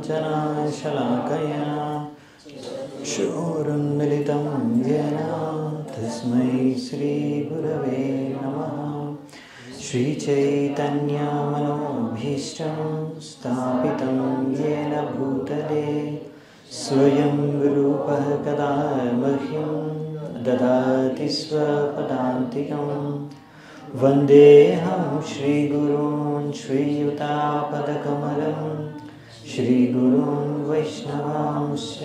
काञ्चनशलाकया चक्षुरुन्मिलितं येन तस्मै श्रीगुरवे नमः। श्रीचैतन्यमनोभीष्टं स्थापितं येन भूतले स्वयं रूपः कदा मह्यं ददाति स्वपदान्तिकं। वन्देऽहं श्रीगुरून् श्रीयुतापदकमलं श्रीगुरून् वैष्णवांश्च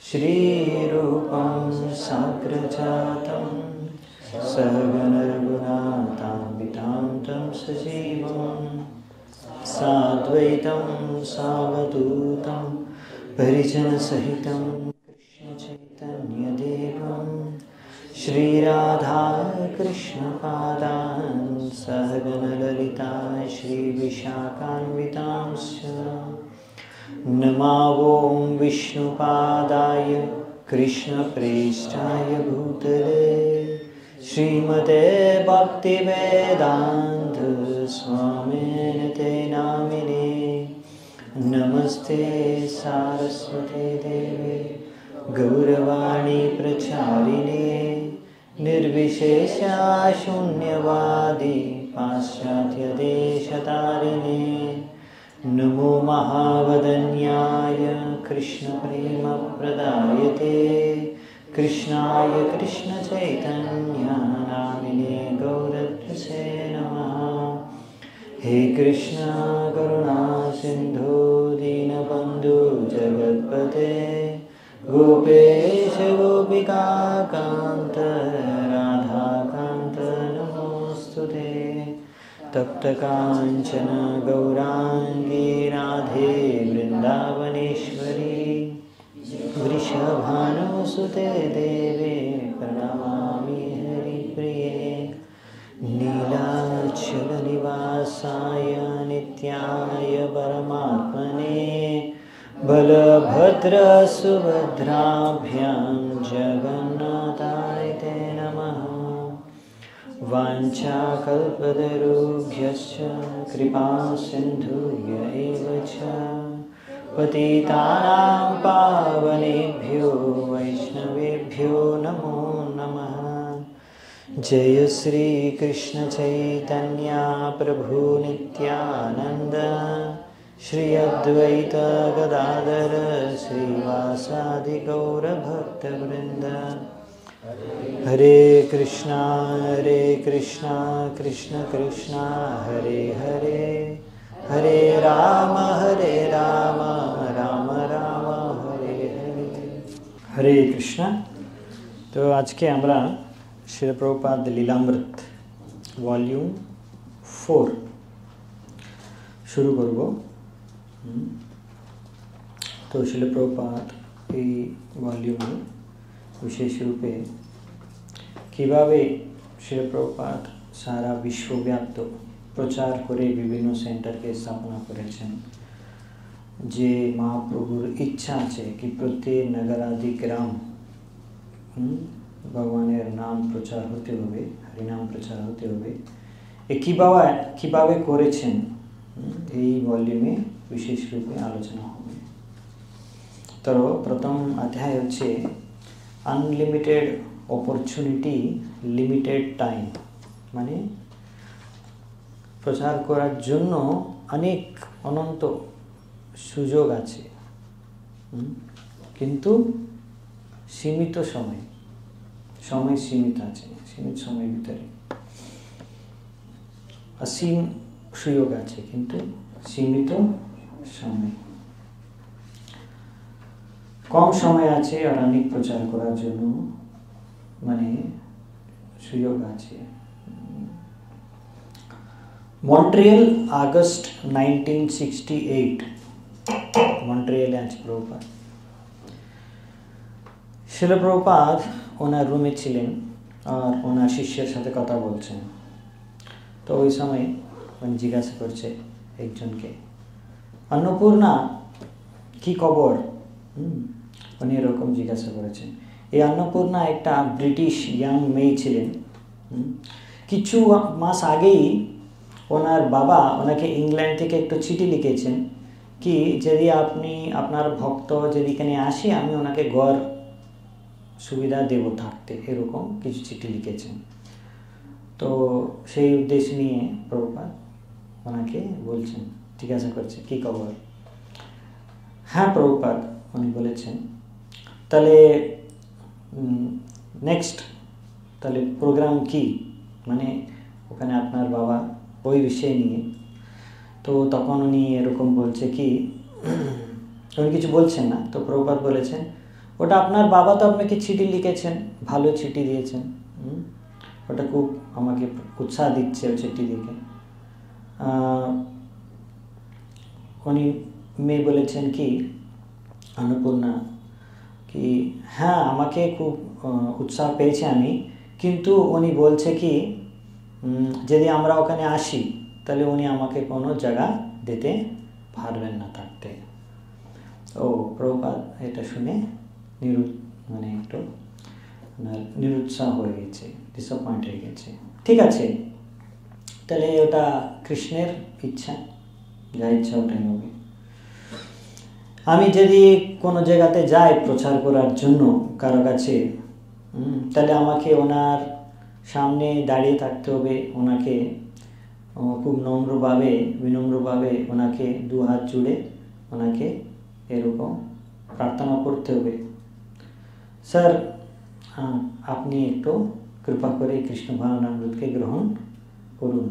श्रीरूपं साग्रजातं सहगणरघुनाथान्वितां तं सजीवं साद्वैतं सावधूतं परिजनसहितं कृष्णचैतन्यदेवं श्रीराधाकृष्णपादान् सहगणललिता श्रीविशाखान्वितांश्च नमावों विष्णुपादाय कृष्णप्रेष्ठाय भूतले श्रीमते भक्तिवेदान्त स्वामिने ते नामिने। नमस्ते सारस्वते देवे गौरवाणी प्रचारिणे निर्विशेषा शून्यवादी पाश्चात्यदेशतारिणे। नमो महावदन्याय कृष्णप्रेमप्रदायते कृष्णाय कृष्णचैतन्यनामिने गौरत्से नमः। हे कृष्ण करुणा सिन्धु दीनबन्धु जगत्पते गोपेश गोपिकान्त राधाकान्त नमोऽस्तुते। तप्तकाञ्चन गौराङ्गी राधे वृन्दावनेश्वरी वृषभानुसुते देवे प्रणमामि हरिप्रिये। नीलाचलनिवासाय नित्याय परमात्मने बलभद्रसुभद्राभ्यां जगन्नाथाय ते नमः। वाञ्छाकल्पतरुभ्यश्च कृपासिन्धुभ्य एव च पतितानां पावनेभ्यो वैष्णवेभ्यो नमो नमः। जय श्री कृष्ण चैतन्य प्रभु नित्यानंद श्री अद्वैत गदाधर श्रीवासादि गौर भक्तवृंद। हरे कृष्णा कृष्ण कृष्ण हरे हरे हरे राम राम राम हरे हरे। हरे कृष्ण। तो आज के আমরা श्रील प्रभुपाद लीलामृत वॉल्यूम 4 शुरू करब। तो श्रील प्रभुपाद এই ভলিউমে বিশেষ রূপে কিভাবে শ্রীল প্রভুপাদ সারা বিশ্বব্যাপ্ত প্রচার করে বিভিন্ন সেন্টারকে স্থাপনা করেছেন। যে মহাপ্রভুর ইচ্ছা আছে কি প্রত্যেক নগরাদি গ্রাম ভগবানের নাম প্রচার হতে হবে, হরিনাম প্রচার হতে হবে, এ কিভাবে করেছেন এই ভলিউমে বিশেষ রূপে আলোচনা হবে। তো প্রথম অধ্যায় হচ্ছে আনলিমিটেড অপরচুনিটি লিমিটেড টাইম, মানে প্রচার করার জন্য অনেক অনন্ত সুযোগ আছে, কিন্তু সীমিত সময় সীমিত আছে। সীমিত সময়ের ভিতরে অসীম সুযোগ আছে, কিন্তু সীমিত সময়, কম সময় আছে আর অনেক প্রচার করার জন্য মানে সুযোগ আছে। মন্ট্রিয়াল আগস্ট 1968 মন্ট্রিয়ালে আছে প্রভুপাদ। শিল প্রভুপাদ ওনার রুমে ছিলেন আর ওনার শিষ্যের সাথে কথা বলছেন। তো ওই সময় উনি জিজ্ঞাসা করছে একজনকে, অন্নপূর্ণা কি খবর? উনি এরকম জিজ্ঞাসা করেছেন। এই অন্নপূর্ণা একটা ব্রিটিশ ইয়াং মেয়ে ছিলেন। কিছু মাস আগেই ওনার বাবা ওনাকে ইংল্যান্ড থেকে একটা চিঠি লিখেছেন কি যদি আপনি আপনার ভক্ত যদি এখানে আসে আমি ওনাকে ঘর সুবিধা দেব থাকতে, এরকম কিছু চিঠি লিখেছেন। তো সেই উদ্দেশ্য নিয়ে প্রভুপাদ ওনাকে বলছেন, জিজ্ঞাসা করছে কি খবর। হ্যাঁ প্রভুপাদ, উনি বলেছেন তাহলে নেক্সট তাহলে প্রোগ্রাম কি, মানে ওখানে আপনার বাবা ওই বিষয় নিয়ে। তো তখন উনি এরকম বলছে কি উনি কিছু বলছেন না। তো প্রভুপাদ বলেছেন ওটা আপনার বাবা তো আপনাকে চিঠি লিখেছেন, ভালো চিঠি দিয়েছেন, ওটা খুব আমাকে উৎসাহ দিচ্ছে ওই চিঠি দেখে। উনি মেয়ে বলেছেন কি অন্নপূর্ণা কি হ্যাঁ আমাকে খুব উৎসাহ পেয়েছে আমি, কিন্তু উনি বলছে কি যদি আমরা ওখানে আসি তাহলে উনি আমাকে কোনো জায়গা দিতে পারবেন না থাকতে। ও প্রভুপাদ এটা শুনে মানে একটু নিরুৎসাহ হয়ে গেছে, ডিসঅ্যাপয়েন্ট হয়ে গেছে। ঠিক আছে, তাহলে ওটা কৃষ্ণের ইচ্ছা, যা ইচ্ছা ওটাই হবে। আমি যদি কোনো জায়গাতে যাই প্রচার করার জন্য কারো কাছে, তাহলে আমাকে ওনার সামনে দাঁড়িয়ে থাকতে হবে, ওনাকে খুব বিনম্রভাবে ওনাকে দু হাত জুড়ে ওনাকে এরকম প্রার্থনা করতে হবে, স্যার আপনি একটু কৃপা করে কৃষ্ণ ভাবনামৃতকে গ্রহণ করুন।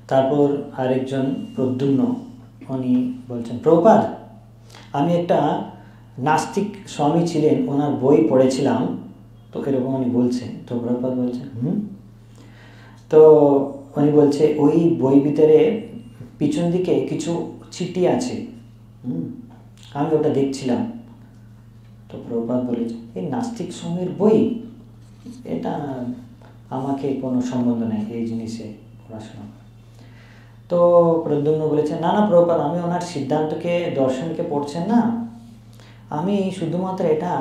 তারপর আরেকজন প্রদ্যুম্ন উনি বলছেন প্রভুপাদ আমি একটা নাস্তিক স্বামী ছিলেন, ওনার বই পড়েছিলাম, তো এরকম উনি বলছেন। তো প্রভুপাদ বলছেন তো উনি বলছে ওই বই ভিতরে পিছন দিকে কিছু চিঠি আছে, আমি ওটা দেখছিলাম। তো প্রভুপাদ বলেছে এই নাস্তিক স্বামীর বই, এটা আমাকে কোনো সম্বন্ধ নেই এই জিনিসে পড়াশোনা। তো প্রদ্যুম্ন বলেছে না না প্রভুপাদ, আমি ওনার সিদ্ধান্তকে দর্শনকে পড়ছেন না, আমি শুধুমাত্র এটা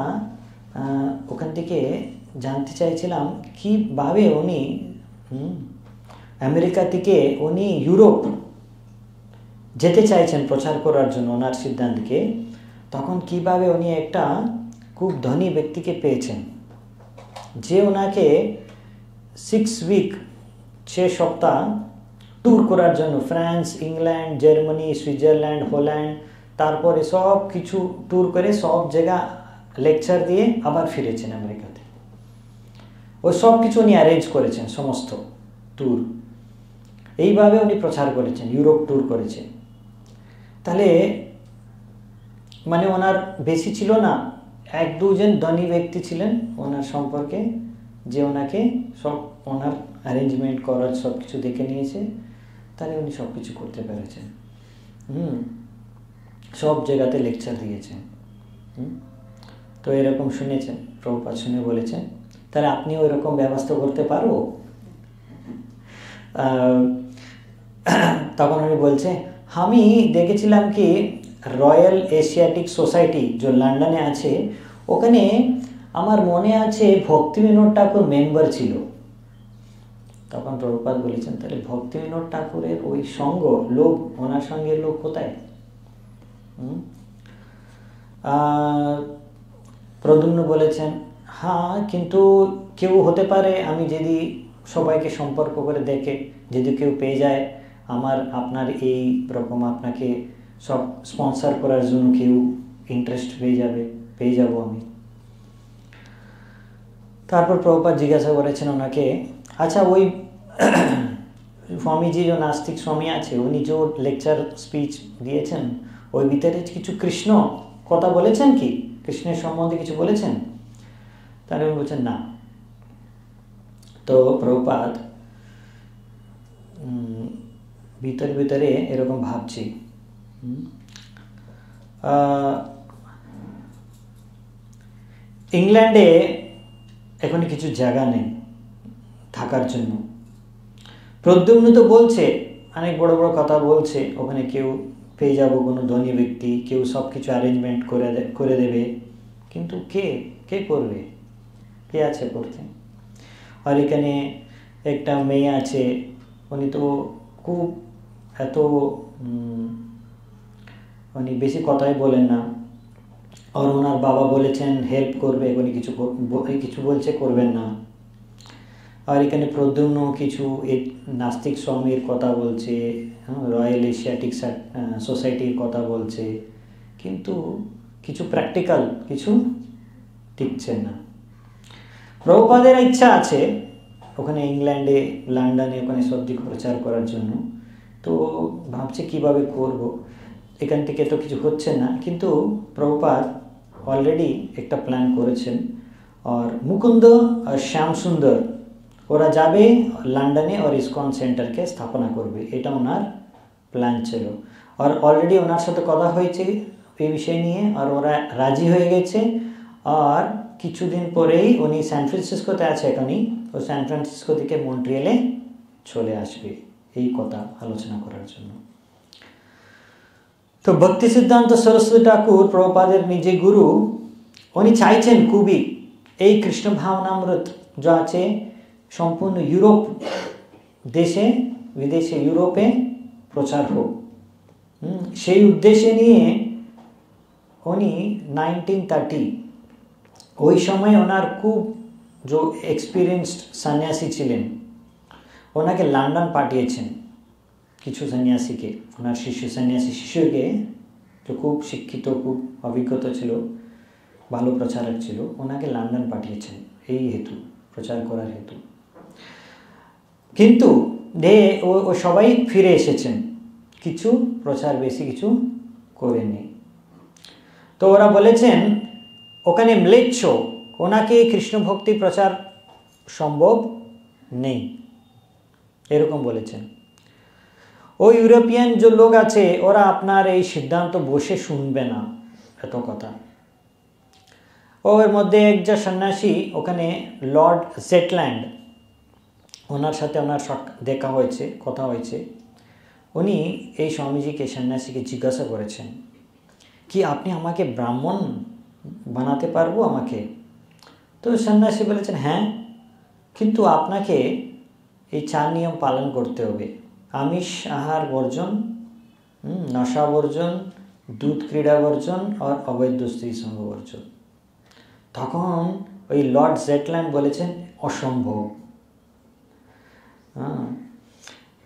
ওখান থেকে জানতে চাইছিলাম কিভাবে উনি আমেরিকা থেকে উনি ইউরোপ যেতে চাইছেন প্রচার করার জন্য ওনার সিদ্ধান্তকে, তখন কিভাবে উনি একটা খুব ধনী ব্যক্তিকে পেয়েছেন যে ওনাকে 6 সপ্তাহ ট্যুর করার জন্য France, England, Germany, Switzerland, Holland, তারপরে সব কিছু ট্যুর করে সব জায়গা লেকচার দিয়ে আবার ফিরেছেন আমেরিকাতে। ওই সব কিছু উনি অ্যারেঞ্জ করেছেন, সমস্ত ট্যুর এইভাবে উনি প্রচার করেছেন, ইউরোপ ট্যুর করেছেন। তাহলে মানে ওনার বেশি ছিল না, 1-2 জন ধনী ব্যক্তি ছিলেন ওনার সম্পর্কে, যে ওনাকে সব ওনার অ্যারেঞ্জমেন্ট করার সব কিছু দেখে নিয়েছে, তাহলে উনি সব কিছু করতে পেরেছেন। সব জায়গাতে লেকচার দিয়েছেন। তো এরকম শুনেছেন, প্রভুপাদ শুনে বলেছেন তাহলে আপনি ওই রকম ব্যবস্থা করতে পারবো? তখন উনি বলছে আমি দেখেছিলাম কি রয়্যাল এশিয়াটিক সোসাইটি যে লন্ডনে আছে, ওখানে আমার মনে আছে ভক্তিবিনোদ ঠাকুর মেম্বার ছিল। তখন প্রভুপাদ বলেছেন তাহলে ভক্তিবিনোদ ঠাকুরের ওই সঙ্গ লোক, ওনার সঙ্গে লোক কোথায়? প্রদ্যুম্ন বলেছেন হ্যাঁ, কিন্তু কেউ হতে পারে, আমি যদি সবাইকে সম্পর্ক করে দেখে যদি কেউ পেয়ে যায় আপনার এই রকম আপনাকে সব স্পন্সর করার জন্য কেউ ইন্টারেস্ট পেয়ে যাব আমি। তারপর প্রভুপাদ জিজ্ঞাসা করেছেন ওনাকে আচ্ছা ওই স্বামীজি যে নাস্তিক স্বামী আছে উনি যে লেকচার স্পিচ দিয়েছেন ওই ভিতরে কিছু কৃষ্ণ কথা বলেছেন কি, কৃষ্ণের সম্বন্ধে কিছু বলেছেন? তাহলে উনি বলছেন না। তো প্রভুপাদ ভিতরে এরকম ভাবছি ইংল্যান্ডে এখন কিছু জায়গা নেই থাকার জন্য। প্রদ্যুম্ন তো বলছে, অনেক বড় বড় কথা বলছে, ওখানে কেউ পেয়ে যাব কোনো ধনী ব্যক্তি, কেউ সব কিছু অ্যারেঞ্জমেন্ট করে দেবে, কিন্তু কে করবে, কে আছে করতে? আর এখানে একটা মেয়ে আছে, উনি তো খুব এত উনি বেশি কথাই বলেন না। আর ওনার বাবা বলেছেন হেল্প করবে, উনি কিছু বলছে করবেন না। আর এখানে প্রদ্যুম্ন কিছু নাস্তিক স্বামীর কথা বলছে, রয়্যাল এশিয়াটিক সোসাইটির কথা বলছে, কিন্তু কিছু প্র্যাকটিক্যাল কিছু টিকছে না। প্রভুপাদের ইচ্ছা আছে ওখানে ইংল্যান্ডে, লন্ডনে ওখানে সব দিক প্রচার করার জন্য। তো ভাবছে কিভাবে করব, এখান থেকে তো কিছু হচ্ছে না। কিন্তু প্রভুপাদ অলরেডি একটা প্ল্যান করেছেন। আর মুকুন্দ আর শ্যাম সুন্দর ওরা যাবে লন্ডনে আর ইসকন সেন্টারকে স্থাপনা করবে, এটা ওনার প্ল্যান ছিল। আর অলরেডি ওনার সাথে কথা হয়েছে এই বিষয় নিয়ে, আর ওরা রাজি হয়ে গেছে। আর কিছুদিন পরেই উনি স্যান ফ্রান্সিসকোতে আছে এখনই, ও স্যান ফ্রান্সিসকো থেকে মন্ট্রিয়ালে চলে আসবে এই কথা আলোচনা করার জন্য। তো ভক্তি সিদ্ধান্ত সরস্বতী ঠাকুর প্রভুপাদের নিজে গুরু, উনি চাইছেন খুবই এই কৃষ্ণ ভাবনামৃত যা আছে সম্পূর্ণ ইউরোপ দেশে বিদেশে ইউরোপে প্রচার হোক। সেই উদ্দেশ্যে নিয়ে উনি 1930 ওই সময় ওনার খুব যে এক্সপিরিয়েন্সড সন্ন্যাসী ছিলেন, ওনাকে লন্ডন পাঠিয়েছেন কিছু সন্ন্যাসীকে, ওনার সন্ন্যাসী শিষ্যকে, তো খুব শিক্ষিত, খুব অভিজ্ঞতা ছিল, ভালো প্রচারক ছিল, ওনাকে লন্ডন পাঠিয়েছেন এই হেতু, প্রচার করার হেতু। কিন্তু ও সবাই ফিরে এসেছেন, কিছু প্রচার বেশি কিছু করেননি। তো ওরা বলেছেন ওখানে ম্লেচ্ছ, ওনাকে কৃষ্ণ ভক্তি প্রচার সম্ভব নেই, এরকম বলেছেন। ওই ইউরোপিয়ান যে লোক আছে ওরা আপনার এই সিদ্ধান্ত বসে শুনবে না, এত কথা। ওর মধ্যে একজন সন্ন্যাসী ওখানে লর্ড জেটল্যান্ড, ওনার সাথে ওনার দেখা হয়েছে, কথা হয়েছে। উনি এই স্বামীজিকে সন্ন্যাসীকে জিজ্ঞাসা করেছেন কি আপনি আমাকে ব্রাহ্মণ বানাতে পারবো আমাকে? তো সন্ন্যাসী বলেছেন হ্যাঁ, কিন্তু আপনাকে এই 4 নিয়ম পালন করতে হবে: আমিষ আহার বর্জন, নশা বর্জন, দুধ ক্রীড়া বর্জন আর অবৈধ স্ত্রী সঙ্গ বর্জন। তখন ওই লর্ড জেটল্যান্ড বলেছেন অসম্ভব।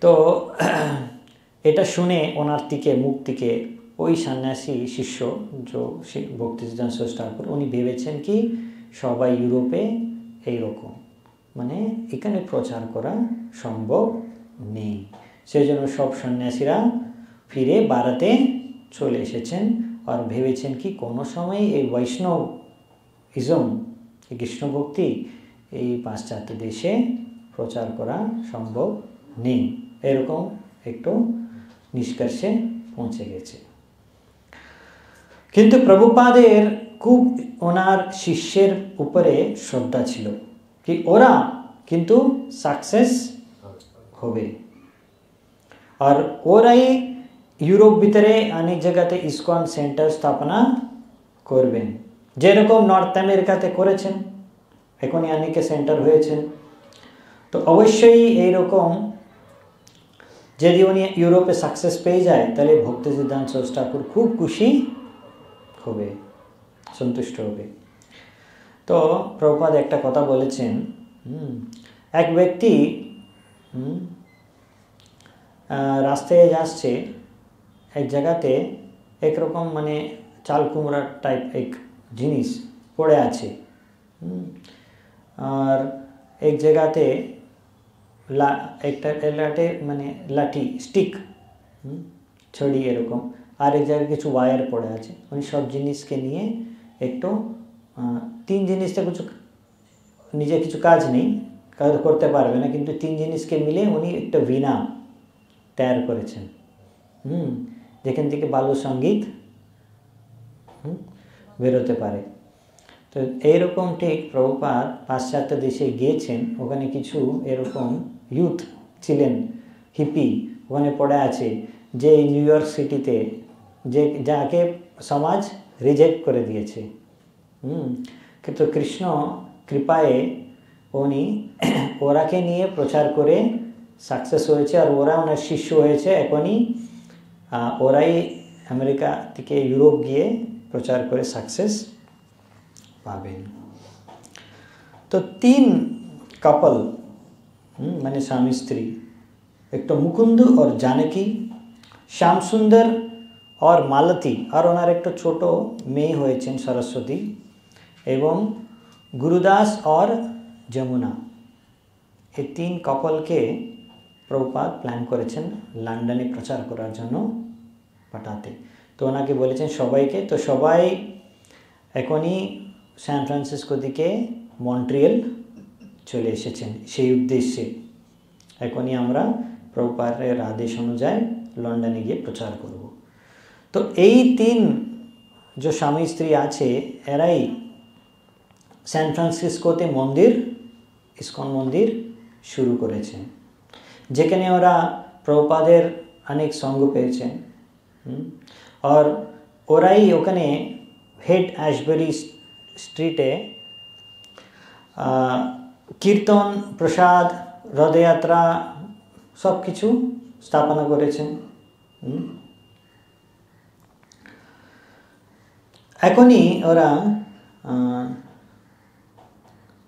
তো এটা শুনে ওনার মুখ থেকে ওই সন্ন্যাসী শিষ্য যে ভক্তি সিদ্ধান্ত সরস্বতী ঠাকুর, উনি ভেবেছেন কি সবাই ইউরোপে এইরকম, মানে এখানে প্রচার করা সম্ভব নেই। সেই জন্য সব সন্ন্যাসীরা ফিরে ভারতে চলে এসেছেন। আর ভেবেছেন কি কোনো সময় এই বৈষ্ণবিজম, এই কৃষ্ণ ভক্তি এই পাশ্চাত্য দেশে প্রচার করা সম্ভব নেই, এরকম একটু নিষ্কর্ষে পৌঁছে গেছে। কিন্তু প্রভুপাদের খুব ওনার শিষ্যের উপরে শ্রদ্ধা ছিল কি ওরা কিন্তু সাকসেস হবে। আর ওরাই ইউরোপ ভিতরে অনেক জায়গাতে ইসকন সেন্টার স্থাপনা করবেন, যেরকম নর্থ আমেরিকাতে করেছেন, এখনই অনেকে সেন্টার হয়েছেন। তো অবশ্যই এইরকম যদি উনি ইউরোপে সাকসেস পেয়ে যায় তাহলে ভক্তি সিদ্ধান্ত সরস্বতী ঠাকুর খুব খুশি হবে, সন্তুষ্ট হবে। তো প্রভুপাদ একটা কথা বলেছেন, এক ব্যক্তি রাস্তায় যাচ্ছে, এক জায়গাতে একরকম মানে চাল কুমড়া টাইপ এক জিনিস পড়ে আছে, আর এক জায়গাতে একটা মানে লাঠি স্টিক ছড়ি এরকম, আর এক জায়গায় কিছু ওয়্যার পড়ে আছে। উনি সব জিনিসকে নিয়ে একটু 3 জিনিসটা কিছু নিজে কিছু কাজ নেই, কাজ করতে পারবে না, কিন্তু 3 জিনিসকে মিলে উনি একটা বীণা তৈরি করেছেন, যেখান থেকে ভালো সঙ্গীত বেরোতে পারে। তো এইরকম ঠিক প্রভুপাদ পাশ্চাত্য দেশে গিয়েছেন, ওখানে কিছু এরকম ইউথ ছিলেন, হিপি, ওখানে পড়ে আছে, যে নিউ ইয়র্ক সিটিতে যাকে সমাজ রিজেক্ট করে দিয়েছে। কিন্তু কৃষ্ণ কৃপায় উনি ওরাকে নিয়ে প্রচার করে সাকসেস হয়েছে আর ওরা ওনার শিষ্য হয়েছে। এখনই ওরাই আমেরিকা থেকে ইউরোপ গিয়ে প্রচার করে সাকসেস পাবেন। তো 3 কাপল মানে স্বামী স্ত্রী, একটা মুকুন্দ আর জানকী, শ্যাম সুন্দর আর মালতী, আর ওনার একটা ছোট মেয়ে হয়েছেন সরস্বতী, এবং গুরুদাস আর যমুনা। এই 3 কাপলকে প্রভুপাদ প্ল্যান করেছেন লন্ডনে প্রচার করার জন্য পাঠাতে। তো ওনাকে বলেছেন সবাইকে, তো সবাই এখনই সান ফ্রান্সিসকো দিকে মন্ট্রিয়াল চলে এসেছেন সেই উদ্দেশ্যে। এখনই আমরা প্রভুপাদের আদেশ অনুযায়ী লন্ডনে গিয়ে প্রচার করব। তো এই 3 যে স্বামী স্ত্রী আছে এরাই সান ফ্রান্সিসকোতে মন্দির, ইসকন মন্দির শুরু করেছেন, যেখানে ওরা প্রভুপাদের অনেক সঙ্গ পেয়েছেন। আর ওরাই ওখানে হেড অ্যাশবেরি স্ট্রিটে কীর্তন, প্রসাদ, রথযাত্রা সব কিছু স্থাপনা করেছেন। এখনই ওরা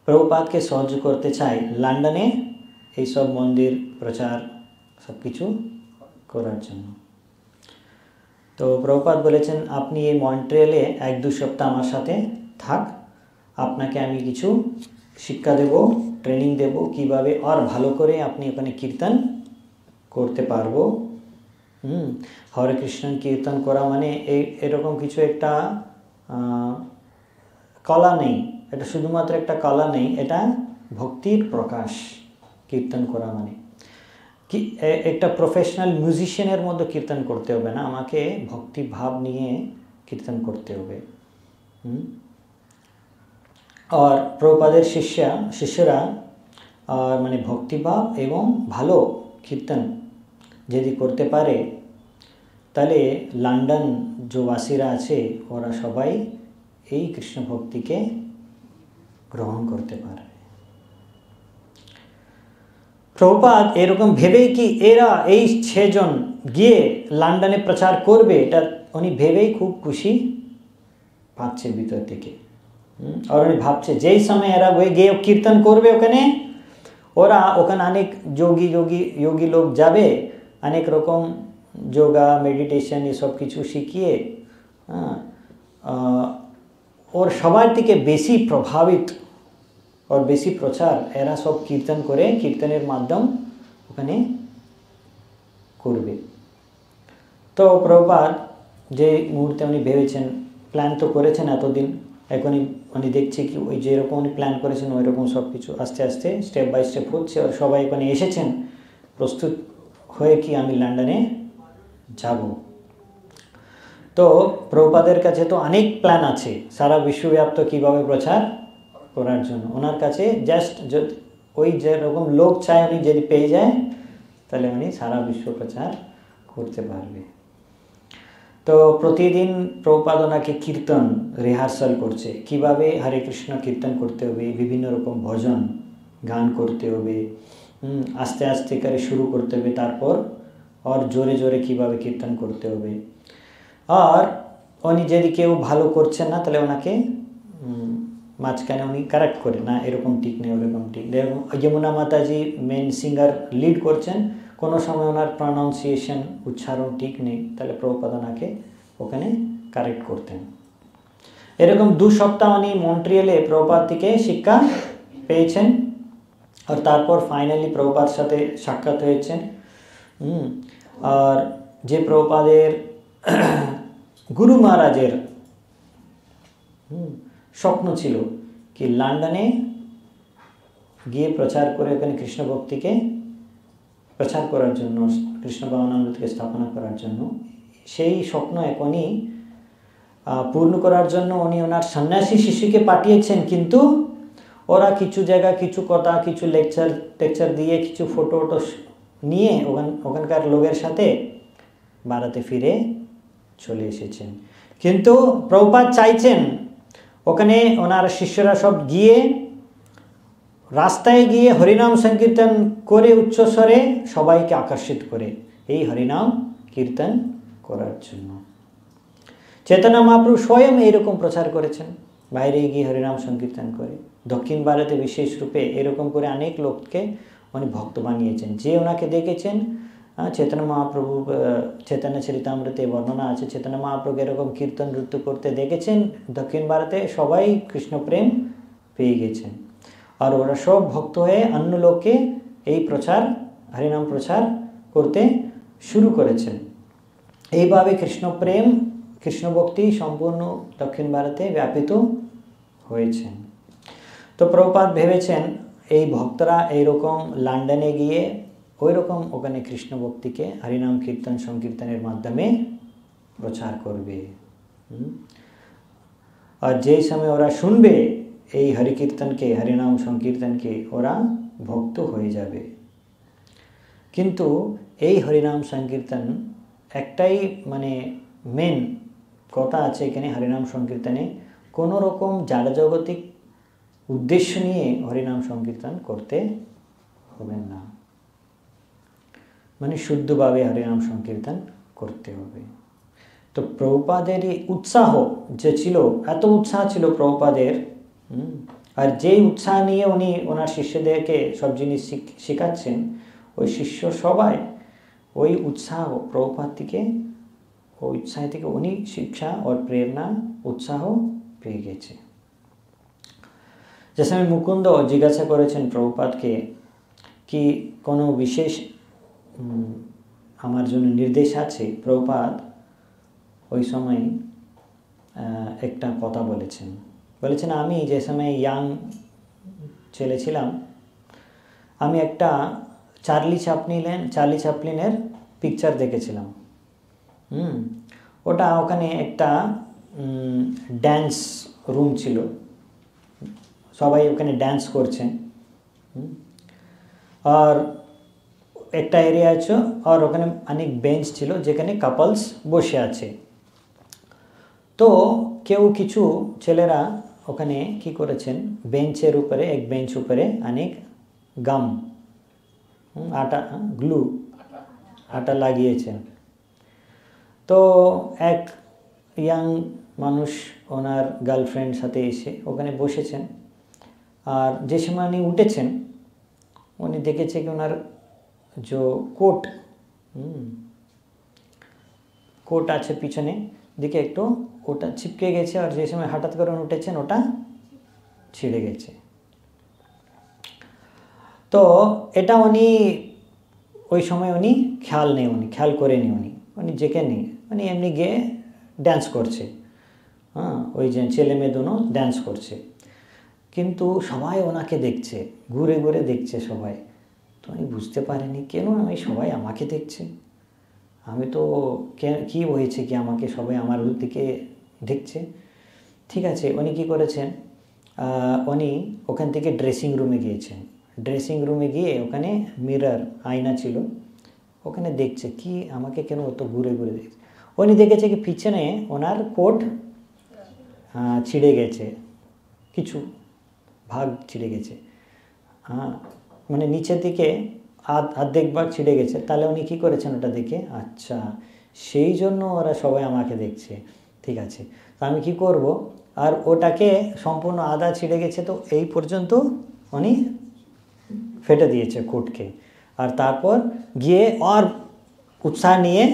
প্রভুপাদকে সাহায্য করতে চায় লন্ডনে এইসব মন্দির প্রচার সব কিছু করার জন্য। তো প্রভুপাদ বলেছেন আপনি এই মন্ট্রিয়ালে 1-2 সপ্তাহ আমার সাথে থাক, আপনাকে আমি কিছু শিক্ষা দেব, ট্রেনিং দেব কিভাবে আর ভালো করে আপনি ওখানে কীর্তন করতে পারবো। হরে কৃষ্ণ কীর্তন করা মানে এরকম কিছু একটা কলা নেই, এটা শুধুমাত্র একটা কলা নেই, এটা ভক্তির প্রকাশ। কীর্তন করা মানে কি একটা প্রফেশনাল মিউজিশিয়ানের মতো কীর্তন করতে হবে না, আমাকে ভক্তি ভাব নিয়ে কীর্তন করতে হবে। আর প্রভুপাদের শিষ্যরা মানে ভক্তিভাব এবং ভালো কীর্তন যদি করতে পারে তাহলে লন্ডন যে বাসীরা আছে ওরা সবাই এই কৃষ্ণ ভক্তিকে গ্রহণ করতে পারবে। প্রভুপাদ এরকম ভেবেই কি এরা এই 6 জন গিয়ে লন্ডনে প্রচার করবে, এটা উনি ভেবেই খুব খুশি পাচ্ছে ভিতর থেকে। আর উনি ভাবছে যেই সময় এরা গিয়ে কীর্তন করবে ওখানে, ওখানে অনেক যোগী লোক যাবে, অনেক রকম যোগা, মেডিটেশন এসব কিছু শিখিয়ে ওর সবার থেকে বেশি প্রভাবিত और বেশি প্রচার এরা সব কীর্তন করে, কীর্তনের মাধ্যম ওখানে করবে। তো প্রভুপাদ যে মুহূর্তে উনি ভেবেছেন, প্ল্যান তো করেছেন এতদিন, এখনই উনি দেখছে কি ওই যেরকম উনি প্ল্যান করেছেন ওই রকম সব কিছু আস্তে আস্তে স্টেপ বাই স্টেপ হচ্ছে। আর সবাই এখানে এসেছেন প্রস্তুত হয়ে কি আমি লন্ডনে যাব। তো প্রভুপাদের কাছে তো অনেক প্ল্যান আছে সারা বিশ্বব্যাপ্ত কীভাবে প্রচার করার জন্য। ওনার কাছে জাস্ট ওই যেরকম লোক চায় উনি যদি পেয়ে যায় তাহলে উনি সারা বিশ্ব প্রচার করতে পারবে। তো প্রতিদিন প্রভুপাদ ওনাকে কীর্তন রিহার্সাল করছে, কিভাবে হরে কৃষ্ণ কীর্তন করতে হবে, বিভিন্ন রকম ভজন গান করতে হবে, আস্তে আস্তে করে শুরু করতে হবে, তারপর আর জোরে জোরে কিভাবে কীর্তন করতে হবে। আর উনি যদি কেউ ভালো করছেন না তাহলে ওনাকে মাঝখানে উনি কারেক্ট করে না, এরকম ঠিক নেই, ওরকম ঠিক। যেরকম যমুনা মাতাজি মেন সিঙ্গার লিড করছেন, কোনো সময় ওনার প্রনাউন্সিয়েশন উচ্চারণ ঠিক নেই, তাহলে প্রভুপাদ ওনাকে ওখানে কারেক্ট করতেন। এরকম 2 সপ্তাহ উনি মন্ট্রিয়ালে প্রভুপাদ থেকে শিক্ষা পেয়েছেন। আর তারপর ফাইনালি প্রভুপাদ সাথে সাক্ষাৎ হয়েছেন। আর যে প্রভুপাদের গুরু মহারাজের স্বপ্ন ছিল কি লন্ডনে গিয়ে প্রচার করে ওখানে কৃষ্ণ ভক্তিকে প্রচার করার জন্য, কৃষ্ণ ভাবনামৃতকে স্থাপনা করার জন্য, সেই স্বপ্ন এখনই পূর্ণ করার জন্য উনি ওনার সন্ন্যাসী শিষ্যকে পাঠিয়েছেন। কিন্তু ওরা কিছু জায়গা, কিছু কথা, কিছু লেকচার দিয়ে, কিছু ফটো নিয়ে ওখানকার লোকের সাথে ভারতে ফিরে চলে এসেছেন। কিন্তু প্রভুপাদ চাইছেন ওখানে ওনার শিষ্যরা সব গিয়ে রাস্তায় গিয়ে হরিনাম সংকীর্তন করে উচ্চস্বরে সবাইকে আকর্ষিত করে এই হরিনাম কীর্তন করার জন্য। চৈতন্য মহাপ্রভু স্বয়ং এইরকম প্রচার করেছেন, বাইরে গিয়ে হরিনাম সংকীর্তন করে। দক্ষিণ ভারতে বিশেষ রূপে এরকম করে অনেক লোককে উনি ভক্ত বানিয়েছেন। যে ওনাকে দেখেছেন, চৈতন্য মহাপ্রভু চৈতন্য চরিতামৃতে বর্ণনা আছে, চৈতন্য মহাপ্রভু এরকম কীর্তন নৃত্য করতে দেখেছেন, দক্ষিণ ভারতে সবাই কৃষ্ণপ্রেম পেয়ে গেছেন। আর ওরা সব ভক্ত হয়ে অন্য লোককে এই প্রচার, হরিনাম প্রচার করতে শুরু করেছেন। এইভাবে কৃষ্ণপ্রেম, কৃষ্ণ ভক্তি সম্পূর্ণ দক্ষিণ ভারতে ব্যাপিত হয়েছে। তো প্রভুপাদ ভেবেছেন এই ভক্তরা এইরকম লন্ডনে গিয়ে ওই রকম ওখানে কৃষ্ণ ভক্তিকে হরিনাম কীর্তন সংকীর্তনের মাধ্যমে প্রচার করবে। আর যেই সময় ওরা শুনবে এই হরিকীর্তনকে, হরিনাম সংকীর্তনকে, ওরা ভক্ত হয়ে যাবে। কিন্তু এই হরিনাম সংকীর্তন একটাই মানে মেন কথা আছে এখানে, হরিনাম সংকীর্তনে কোনো রকম জাগতিক উদ্দেশ্য নিয়ে হরিনাম সংকীর্তন করতে হবে না, মানে শুদ্ধভাবে হরিনাম সংকীর্তন করতে হবে। তো প্রভুপাদের এই উৎসাহ যে ছিল, এত উৎসাহ ছিল প্রভুপাদের, আর যেই উৎসাহ নিয়ে উনি ওনার শিষ্যদেরকে সব জিনিস শেখাচ্ছেন, ওই শিষ্য সবাই ওই উৎসাহ প্রভুপাদ থেকে, ওই উৎসাহ থেকে উনি শিক্ষা ও প্রেরণা উৎসাহ পেয়ে গেছে। যে সময় মুকুন্দ জিজ্ঞাসা করেছেন প্রভুপাদকে কি কোনো বিশেষ আমার জন্য নির্দেশ আছে, প্রভুপাদ ওই সময় একটা কথা বলেছেন। আমি যে সময় ইয়াং ছেলে ছিলাম, আমি একটা চার্লি চ্যাপলিনের পিকচার দেখেছিলাম। ওটা ওখানে একটা ড্যান্স রুম ছিল, সবাই ওখানে ড্যান্স করছেন, আর একটা এরিয়া আছে, আর ওখানে অনেক বেঞ্চ ছিল যেখানে কাপলস বসে আছে। তো কেউ কিছু ছেলেরা ওখানে কি করেছেন, বেঞ্চের উপরে, এক বেঞ্চ উপরে অনেক গাম, আটা লাগিয়েছেন। তো এক ইয়াং মানুষ ওনার গার্লফ্রেন্ড সাথে এসে ওখানে বসেছেন, আর যে সময় উনি উঠেছেন, উনি দেখেছে কি ওনার যে কোট আছে পিছনে দিকে একটু ওটা ছিপকে গেছে, আর যে সময় হঠাৎ করে উঠেছেন ওটা ছিঁড়ে গেছে। তো এটা উনি ওই সময় উনি খেয়াল করেনি, উনি যেখানে উনি এমনি গিয়ে ড্যান্স করছে, ওই যে ছেলে মেয়ে দুনো ড্যান্স করছে, কিন্তু সবাই ওনাকে দেখছে, ঘুরে ঘুরে দেখছে সবাই। তো উনি বুঝতে পারেনি কেন সবাই আমাকে দেখছে, আমি তো কি হয়েছে কি আমাকে সবাই আমার দিকে দেখছে। ঠিক আছে, উনি কী করেছেন, উনি ওখান থেকে ড্রেসিং রুমে গিয়েছেন। ড্রেসিং রুমে গিয়ে ওখানে মিরর, আয়না ছিল, ওখানে দেখছে কি আমাকে কেন অত ঘুরে ঘুরে দেখছে। উনি দেখেছে কি পিছনে ওনার কোট ছিঁড়ে গেছে, কিছু ভাগ ছিঁড়ে গেছে, মানে নিচের দিকে অর্ধেক ভাগ ছিঁড়ে গেছে। তাহলে উনি কী করেছেন, ওটা দেখে আচ্ছা সেই জন্য ওরা সবাই আমাকে দেখছে, ঠিক আছে তো আমি কি করব। আর ওটাকে সম্পূর্ণ আধা ছিঁড়ে গেছে, তো এই পর্যন্ত উনি ফেটে দিয়েছে কোটকে, আর তারপর গিয়ে আর উৎসাহ নিয়ে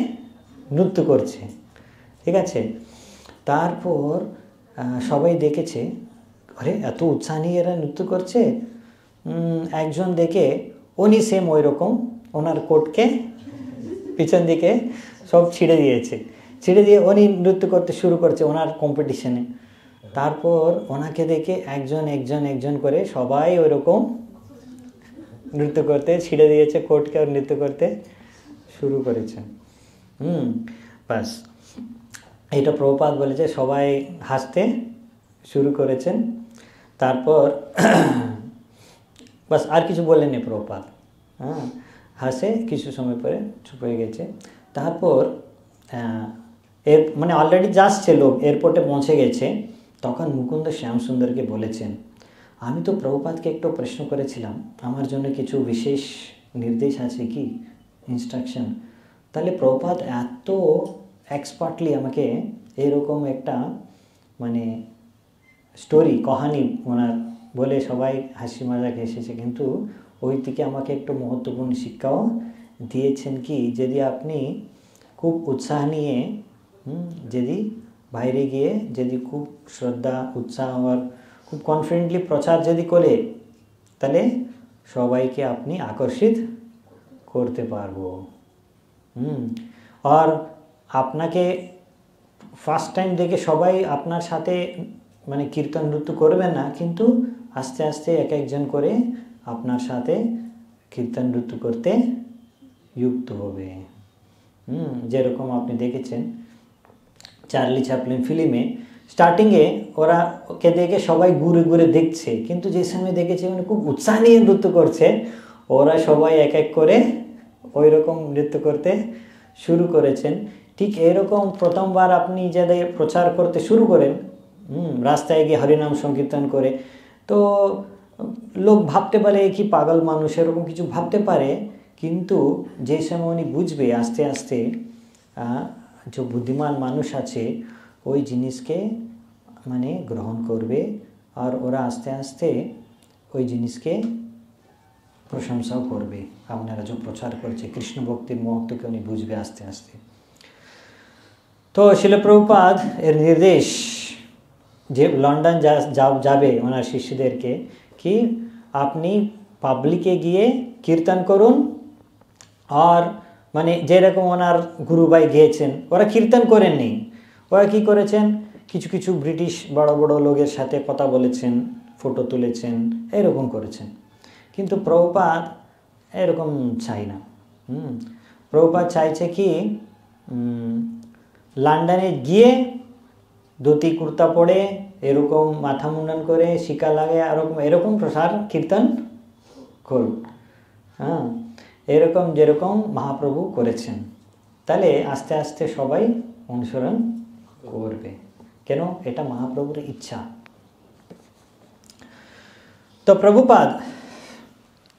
নৃত্য করছে, ঠিক আছে। তারপর সবাই দেখেছে, আরে এত উৎসাহ নিয়ে এরা নৃত্য করছে। একজন দেখে উনি সেম ওই রকম ওনার কোটকে পিছন দিকে সব ছিঁড়ে দিয়ে উনি নৃত্য করতে শুরু করছে ওনার কম্পিটিশনে। তারপর ওনাকে দেখে একজন করে সবাই ওই রকম নৃত্য করতে ছিঁড়ে দিয়েছে কোটকে, আর নৃত্য করতে শুরু করেছে। বাস এটা প্রভুপাদ বলেছে, সবাই হাসতে শুরু করেছেন। তারপর বাস আর কিছু বললেন প্রভুপাদ, হাসে কিছু সময় পরে চুপ হয়ে গেছে। তারপর মানে অলরেডি যাচ্ছে লোক, এয়ারপোর্টে পৌঁছে গেছে, তখন মুকুন্দ শ্যামসুন্দরকে বলেছেন, আমি তো প্রভুপাদকে একটু প্রশ্ন করেছিলাম আমার জন্য কিছু বিশেষ নির্দেশ আছে কি, ইনস্ট্রাকশন। তাহলে প্রভুপাদ এত এক্সপার্টলি আমাকে এরকম একটা মানে স্টোরি কাহিনী ওনার বলে সবাই হাসি মজাক এসেছে, কিন্তু ওই থেকে আমাকে একটু মহত্বপূর্ণ শিক্ষাও দিয়েছেন কি, যদি আপনি খুব উৎসাহ নিয়ে যদি বাইরে গিয়ে যদি খুব শ্রদ্ধা উৎসাহ আর খুব কনফিডেন্টলি প্রচার যদি করে, তাহলে সবাইকে আপনি আকর্ষিত করতে পারবো। আর আপনাকে ফার্স্ট টাইম দেখে সবাই আপনার সাথে মানে কীর্তন নৃত্য করবে না, কিন্তু আস্তে আস্তে এক একজন করে আপনার সাথে কীর্তন নৃত্য করতে যুক্ত হবে। যেরকম আপনি দেখেছেন চার্লি চ্যাপলিন ফিল্মে স্টার্টিংয়ে ওরা ওকে দেখে সবাই ঘুরে ঘুরে দেখছে, কিন্তু যে সময় দেখেছে উনি খুব উৎসাহ নিয়ে নৃত্য করছে, ওরা সবাই এক এক করে ওই রকম নৃত্য করতে শুরু করেছেন। ঠিক এরকম প্রথমবার আপনি যাদের প্রচার করতে শুরু করেন, রাস্তায় গিয়ে হরিনাম সংকীর্তন করে, তো লোক ভাবতে পারে কি পাগল মানুষ, এরকম কিছু ভাবতে পারে, কিন্তু যে সময় উনি বুঝবে আস্তে আস্তে যে বুদ্ধিমান মানুষ আছে ওই জিনিসকে মানে গ্রহণ করবে, আর ওরা আস্তে আস্তে ওই জিনিসকে প্রশংসাও করবে। আপনারা যে প্রচার করছে কৃষ্ণ ভক্তির মহত্বকে উনি বুঝবে আস্তে আস্তে। তো শিল প্রভুপাদ এর নির্দেশ যে লন্ডন যাবে ওনার শিষ্যদেরকে কি আপনি পাবলিকে গিয়ে কীর্তন করুন, আর মানে যেরকম ওনার গুরুভাই গিয়েছেন ওরা কীর্তন করেননি, ওরা কি করেছেন কিছু কিছু ব্রিটিশ বড় বড় লোকের সাথে কথা বলেছেন, ফটো তুলেছেন, এরকম করেছেন। কিন্তু প্রভুপাদ এরকম চাই না। প্রভুপাদ চাইছে কি লন্ডনে গিয়ে ধুতি কুর্তা পরে এরকম মাথা মুন্ডন করে শিকা লাগে এরকম প্রসার কীর্তন করুন, এরকম যেরকম মহাপ্রভু করেছেন, তাহলে আস্তে আস্তে সবাই অনুসরণ করবে। কেন? এটা মহাপ্রভুর ইচ্ছা। তো প্রভুপাদ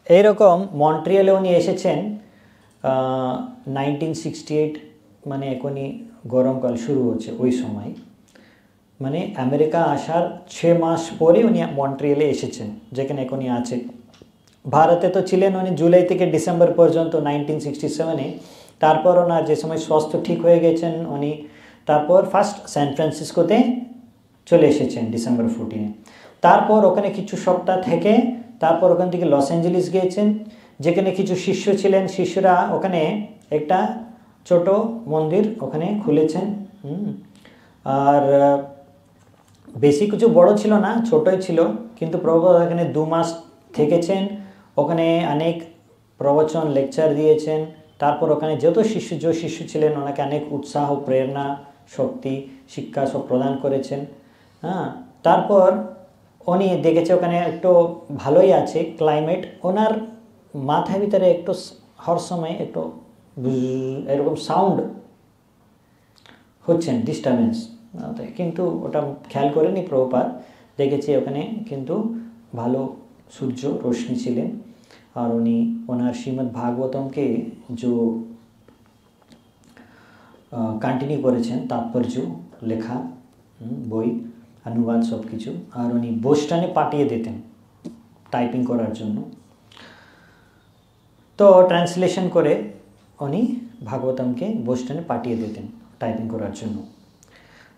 এইরকম মন্ট্রিয়ালে উনি এসেছেন 1968, মানে এখনই গরমকাল শুরু হচ্ছে ওই সময়, মানে আমেরিকা আসার 6 মাস পরে উনি মন্ট্রিয়ালে এসেছেন, যেখানে এখনই আছে। ভারতে তো ছিলেন উনি জুলাই থেকে ডিসেম্বর পর্যন্ত 1967-এ। তারপর ওনার যে সময় স্বাস্থ্য ঠিক হয়ে গেছেন উনি তারপর ফার্স্ট সান ফ্রান্সিসকোতে চলে এসেছেন ডিসেম্বর 14-এ। তারপর ওখানে কিছু সপ্তাহ থেকে তারপর ওখান থেকে লস অ্যাঞ্জেলিস গিয়েছেন, যেখানে কিছু শিষ্য ছিলেন, শিষ্যরা ওখানে একটা ছোট মন্দির ওখানে খুলেছেন। আর বেশি কিছু বড় ছিল না, ছোটই ছিল, কিন্তু প্রভুপাদ ওখানে 2 মাস থেকেছেন। ওখানে অনেক প্রবচন লেকচার দিয়েছেন। তারপর ওখানে যে শিষ্য ছিলেন ওনাকে অনেক উৎসাহ প্রেরণা শক্তি শিক্ষা সব প্রদান করেছেন। তারপর উনি দেখেছে ওখানে একটু ভালোই আছে ক্লাইমেট, ওনার মাথার ভিতরে একটু হর সময় একটু এরকম সাউন্ড হচ্ছেন, ডিস্টারবেন্স, কিন্তু ওটা খেয়াল করেনি প্রভুপাদ। দেখেছে ওখানে কিন্তু ভালো সূর্য রোশনি ছিলেন। আর উনি ওনার শ্রীমদ্ ভাগবতমকে যে কন্টিনিউ করেছেন, তাৎপর্য লেখা বই অনুবাদ সব কিছু, আর উনি বোস্টনে পাঠিয়ে দিতেন টাইপিং করার জন্য। তো ট্রান্সলেশন করে উনি ভাগবতমকে বোস্টনে পাঠিয়ে দিতেন টাইপিং করার জন্য।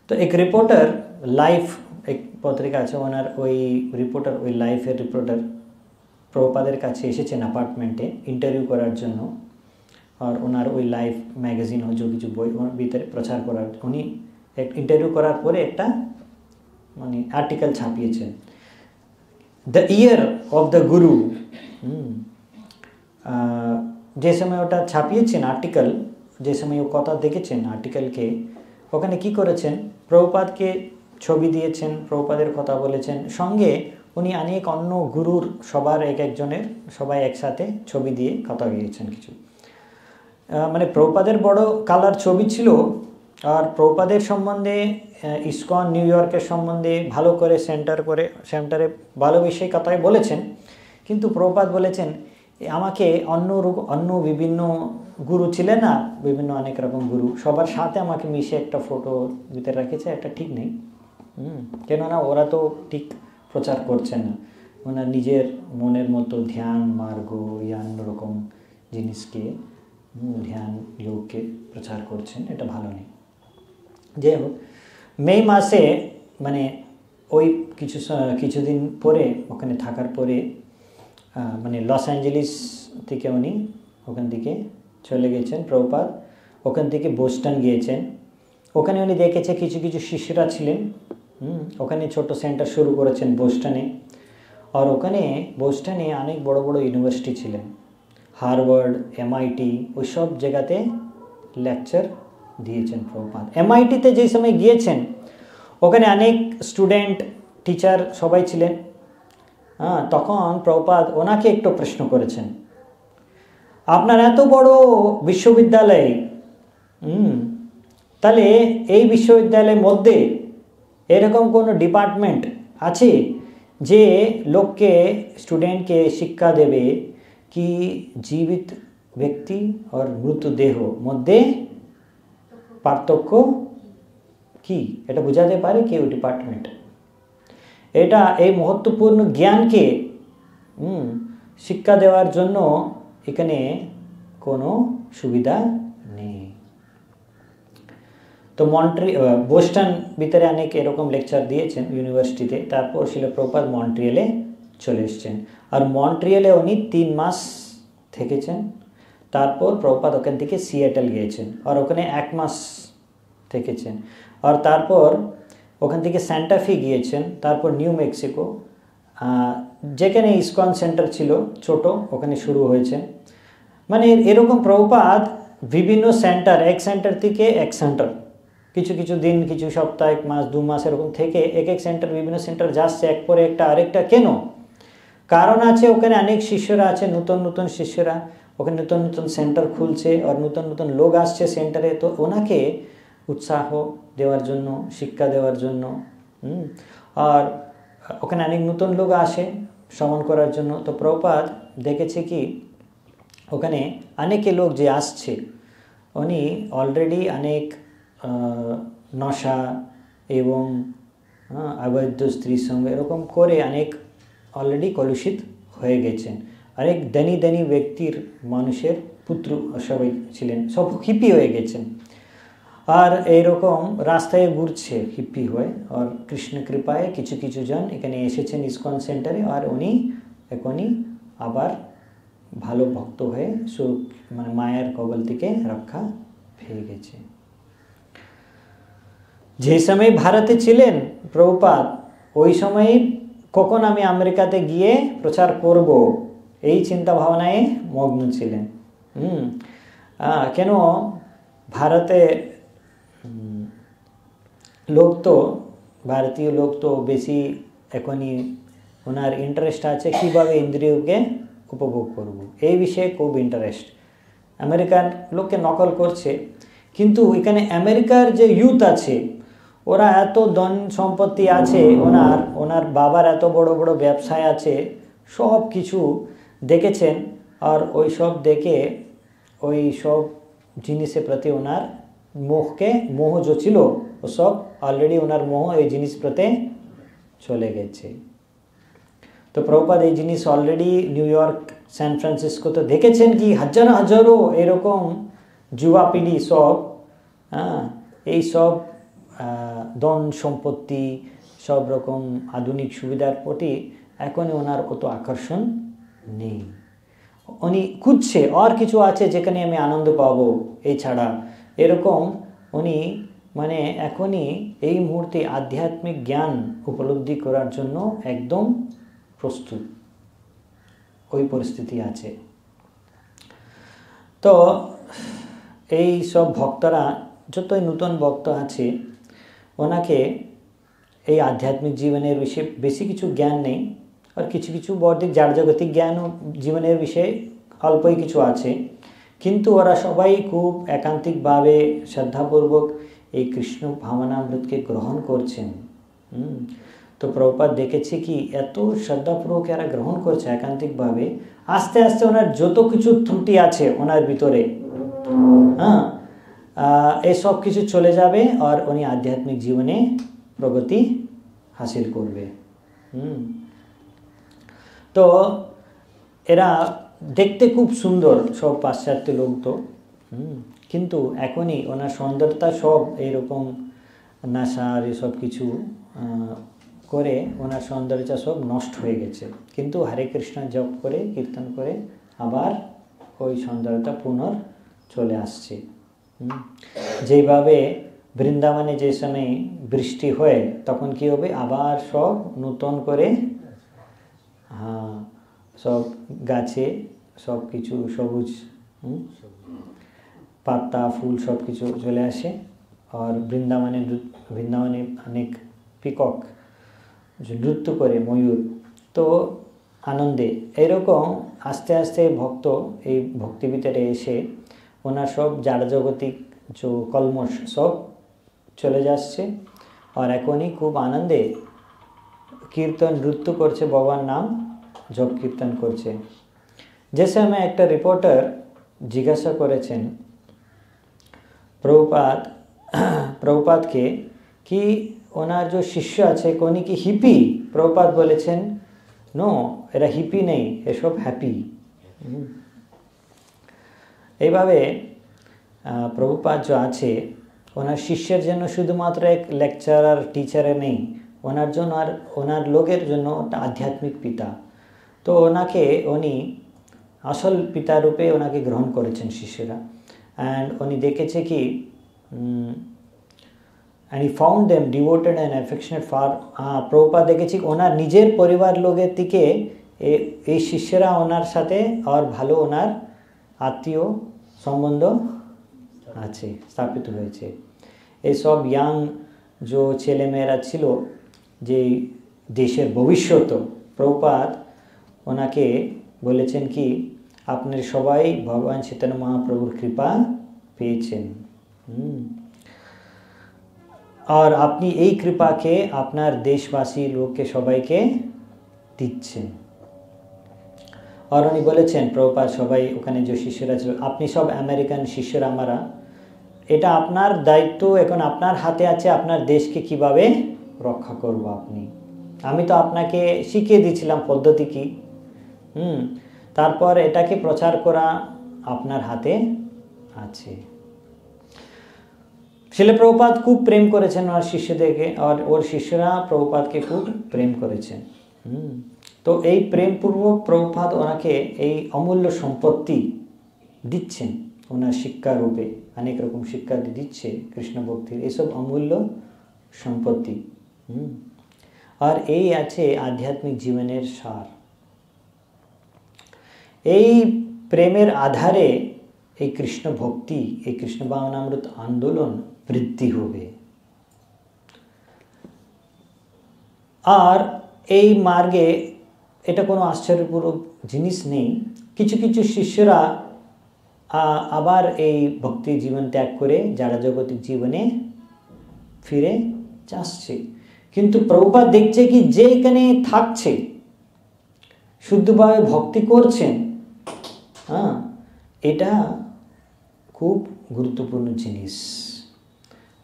তো এক রিপোর্টার লাইফ এক পত্রিকা আছে, ওনার ওই রিপোর্টার ওই লাইফের রিপোর্টার প্রভুপাদের কাছে এসেছেন অ্যাপার্টমেন্টে ইন্টারভিউ করার জন্য। আর ওনার ওই লাইফ ম্যাগাজিন ও যে কিছু বই ওনার ভিতরে প্রচার করার, উনি এক ইন্টারভিউ করার পরে একটা মানে আর্টিকেল ছাপিয়েছেন, the year of the guru. যে সময় ওটা ছাপিয়েছেন আর্টিকেল, যে সময় ও কথা দেখেছেন আর্টিকেলকে, ওখানে কি করেছেন প্রভুপাদকে ছবি দিয়েছেন, প্রভুপাদের কথা বলেছেন, সঙ্গে উনি অনেক অন্য গুরুর সবার এক একজনের সবাই একসাথে ছবি দিয়ে কথা গিয়েছেন কিছু। মানে প্রভুপাদের বড় কালার ছবি ছিল, আর প্রভুপাদের সম্বন্ধে ইসকন নিউ ইয়র্কের সম্বন্ধে ভালো করে সেন্টারে ভালো বিষয়ে কথাই বলেছেন, কিন্তু প্রভুপাদ বলেছেন আমাকে অন্য বিভিন্ন গুরু ছিলেন না, বিভিন্ন অনেক রকম গুরু, সবার সাথে আমাকে মিশে একটা ফটো ভিতরে রেখেছে, একটা ঠিক নেই। কেননা ওরা তো ঠিক প্রচার করছেন না, ওনার নিজের মনের মতো ধ্যান মার্গ অন্যরকম জিনিসকে ধ্যান যোগকে প্রচার করছেন, এটা ভালো নেই। যাই হোক, মে মাসে মানে ওই কিছুদিন পরে ওখানে থাকার পরে মানে লস অ্যাঞ্জেলিস থেকে উনি ওখান থেকে চলে গেছেন প্রভুপাদ, ওখান থেকে বোস্টন গিয়েছেন। ওখানে উনি দেখেছে কিছু কিছু শিষ্যরা ছিলেন, ওখানে ছোট সেন্টার শুরু করেছেন বোস্টনে। আর ওখানে বোস্টনে অনেক বড় বড় ইউনিভার্সিটি ছিলেন, হার্ভার্ড, এমআইটি, ওই সব জায়গাতে লেকচার দিয়েছেন প্রভুপাদ। এমআইটিতে যে সময় গিয়েছেন ওখানে অনেক স্টুডেন্ট টিচার সবাই ছিলেন। তখন প্রভুপাদ ওনাকে একটু প্রশ্ন করেছেন, আপনার এত বড় বিশ্ববিদ্যালয়, তাহলে এই বিশ্ববিদ্যালয়ের মধ্যে এরকম কোনো ডিপার্টমেন্ট আছে যে লোককে স্টুডেন্টকে শিক্ষা দেবে কি জীবিত ব্যক্তি আর মৃতদেহ মধ্যে পার্থক্য কি, এটা বোঝাতে পারে কি ওই ডিপার্টমেন্ট? এটা এই মহত্বপূর্ণ জ্ঞানকে শিক্ষা দেওয়ার জন্য এখানে কোনো সুবিধা নেই। তো বোস্টন ভিতরে অনেক এরকম লেকচার দিয়েছেন ইউনিভার্সিটিতে। তারপর শিল প্রভুপাদ মন্ট্রিয়ালে চলে এসছেন, আর মন্ট্রিয়ালে উনি 3 মাস থেকেছেন। তারপর প্রভুপাদ ওখান থেকে সিয়াটেল গিয়েছেন, আর ওখানে 1 মাস থেকেছেন। আর তারপর ওখান থেকে স্যান্টাফি গিয়েছেন, তারপর নিউ মেক্সিকো, যেখানে ইসকন সেন্টার ছিল ছোট, ওখানে শুরু হয়েছে। মানে এরকম প্রভুপাদ বিভিন্ন সেন্টার, এক সেন্টার থেকে এক সেন্টার, কিছু কিছু দিন, কিছু সপ্তাহ, 1 মাস, 2 মাস এরকম থেকে এক সেন্টার, বিভিন্ন সেন্টার যাচ্ছে, এক পরে একটা আরেকটা। কেন? কারণ আছে ওখানে অনেক শিষ্যরা আছে, নতুন নতুন শিষ্যরা, ওখানে নতুন নতুন সেন্টার খুলছে আর নতুন নতুন লোক আসছে সেন্টারে, তো ওনাকে উৎসাহ দেওয়ার জন্য, শিক্ষা দেওয়ার জন্য। আর ওখানে অনেক নতুন লোক আসে শ্রবণ করার জন্য। তো প্রভুপাদ দেখেছে কি ওখানে অনেকে লোক যে আসছে উনি অলরেডি অনেক নশা এবং অবৈধ স্ত্রীর সঙ্গে এরকম করে অনেক অলরেডি কলুষিত হয়ে গেছেন। অনেক ধনী ধনী ব্যক্তির মানুষের পুত্র সবাই ছিলেন, সব হিপি হয়ে গেছেন। আর এইরকম রাস্তায় ঘুরছে হিপি হয়ে। আর কৃষ্ণ কৃপায় কিছু কিছু জন এখানে এসেছেন ইসকন সেন্টারে, আর উনি এখনই আবার ভালো ভক্ত হয়ে মানে মায়ের কবল থেকে রক্ষা পেয়ে গেছে। যে সময় ভারতে ছিলেন প্রভুপাদ, ওই সময় কখন আমি আমেরিকাতে গিয়ে প্রচার করব এই চিন্তা ভাবনায় মগ্ন ছিলেন। কেন ভারতে লোক তো, ভারতীয় লোক তো বেশি এখনই ওনার ইন্টারেস্ট আছে কীভাবে ইন্দ্রিয়কে উপভোগ করব, এই বিষয়ে খুব ইন্টারেস্ট। আমেরিকার লোককে নকল করছে, কিন্তু এখানে আমেরিকার যে ইউথ আছে ওরা এত ধন সম্পত্তি আছে, ওনার বাবার এত বড় বড় ব্যবসায় আছে, সব কিছু দেখেছেন। আর ওই সব দেখে ওই সব জিনিসের প্রতি ওনার মোহ যে ছিল ও সব অলরেডি ওনার মোহ এই জিনিস প্রতি চলে গেছে। তো প্রভুপাদ এই জিনিস অলরেডি নিউ ইয়র্ক, সান ফ্রান্সিসকোতে দেখেছেন কি হাজারো এরকম যুবা পিঢ়ি সব এই সব ধন সম্পত্তি, সব রকম আধুনিক সুবিধার প্রতি এখন ওনার অত আকর্ষণ নেই। উনি খুঁজছে আর কিছু আছে যেখানে আমি আনন্দ পাবো, এছাড়া এরকম উনি মানে এখনই এই মুহূর্তে আধ্যাত্মিক জ্ঞান উপলব্ধি করার জন্য একদম প্রস্তুত, ওই পরিস্থিতি আছে। তো এই সব ভক্তরা, যতই নতুন ভক্ত আছে, ওনাকে এই আধ্যাত্মিক জীবনের বিষয়ে বেশি কিছু জ্ঞান নেই, আর কিছু কিছু বৌদ্ধিক জাগতিক জ্ঞানও জীবনের বিষয়ে অল্পই কিছু আছে, কিন্তু ওরা সবাই খুব একান্তিকভাবে শ্রদ্ধাপূর্বক এই কৃষ্ণ ভাবনামৃতকে গ্রহণ করছেন। তো প্রভুপাদ দেখেছে কি এত শ্রদ্ধাপূর্বক এরা গ্রহণ করছে একান্তিকভাবে, আস্তে আস্তে ওনার যত কিছু ত্রুটি আছে ওনার ভিতরে, এই সব কিছু চলে যাবে আর উনি আধ্যাত্মিক জীবনে প্রগতি হাসিল করবে। তো এরা দেখতে খুব সুন্দর সব পাশ্চাত্য লোক, তো কিন্তু এখনই ওনার সৌন্দর্যতা সব এইরকম নেশার এসব কিছু করে ওনার সৌন্দর্য সব নষ্ট হয়ে গেছে। কিন্তু হরে কৃষ্ণ জপ করে কীর্তন করে আবার ওই সৌন্দর্যতা পুনর চলে আসছে। যেইভাবে বৃন্দাবনে যে সময় বৃষ্টি হয় তখন কি হবে, আবার সব নূতন করে সব গাছে সব কিছু সবুজ পাতা ফুল সব কিছু চলে আসে। আর বৃন্দাবনে অনেক পিকক যে নৃত্য করে ময়ূর, তো আনন্দে এরকম আস্তে আস্তে ভক্ত এই ভক্তি ভিতরে এসে ওনার সব জাড়জগতিক যে কলমশ সব চলে যাচ্ছে। আর এখনই খুব আনন্দে কীর্তন নৃত্য করছে, বাবার নাম জপ কীর্তন করছে। जैसे हमें একটা রিপোর্টার জিজ্ঞাসা করেছেন প্রভুপাদকে কি ওনার যে শিষ্য আছে কোনি কি হিপি? প্রভুপাদ বলেছেন নো, এরা হিপি নেই, এসব হ্যাপি। এইভাবে প্রভুপাদ যে আছে ওনার শিষ্যের জন্য শুধুমাত্র এক লেকচারার টিচারে নেই, ওনার জন্য আর ওনার লোকের জন্য আধ্যাত্মিক পিতা। তো ওনাকে উনি আসল পিতা রূপে ওনাকে গ্রহণ করেছেন শিষ্যরা। অ্যান্ড উনি দেখেছে কি and he found them devoted and affectionate for Prabhupada দেখেছি ওনার নিজের পরিবার লোকের থেকে এই শিষ্যরা ওনার সাথে আর ভালো ওনার আত্মীয় সম্বন্ধ আছে, স্থাপিত হয়েছে। এইসব ইয়াং যে ছেলেমেয়েরা ছিল যে দেশের ভবিষ্যৎ, প্রভুপাদ ওনাকে বলেছেন কি আপনার সবাই ভগবান চৈতন্য মহাপ্রভুর কৃপা পেয়েছেন, আর আপনি এই কৃপাকে আপনার দেশবাসী লোককে সবাইকে দিচ্ছেন। আর উনি বলেছেন প্রভুপাদ সবাই ওখানে যে শিষ্যরা ছিল, আপনি সব আমেরিকান শিষ্যরা আমারা, এটা আপনার দায়িত্ব, এখন আপনার হাতে আছে আপনার দেশকে কিভাবে রক্ষা করব আপনি। আমি তো আপনাকে শিখিয়ে দিয়েছিলাম পদ্ধতি কি, তারপর এটাকে প্রচার করা আপনার হাতে আছে। শিলে প্রভুপাদ খুব প্রেম করেছেন ওর শিষ্যদেরকে, আর ওর শিষ্যরা প্রভুপাদকে খুব প্রেম করেছেন। তো এই প্রেমপূর্বক প্রভুপাদ ওনাকে এই অমূল্য সম্পত্তি দিচ্ছেন ওনার শিক্ষা রূপে, অনেক রকম শিক্ষা দিচ্ছে কৃষ্ণ ভক্তির, এসব অমূল্য সম্পত্তি। আর এই আছে আধ্যাত্মিক জীবনের সার। এই প্রেমের আধারে এই কৃষ্ণ ভক্তি, এই কৃষ্ণ ভাবনামৃত আন্দোলন বৃদ্ধি হবে। আর এই মার্গে এটা কোনো আশ্চর্যপূর্বক জিনিস নেই, কিছু কিছু শিষ্যরা আবার এই ভক্তি জীবন ত্যাগ করে যারা জগতিক জীবনে ফিরে আসছে। কিন্তু প্রভুপাদ দেখছে কি যে এখানে থাকছে শুদ্ধভাবে ভক্তি করছেন, এটা খুব গুরুত্বপূর্ণ জিনিস।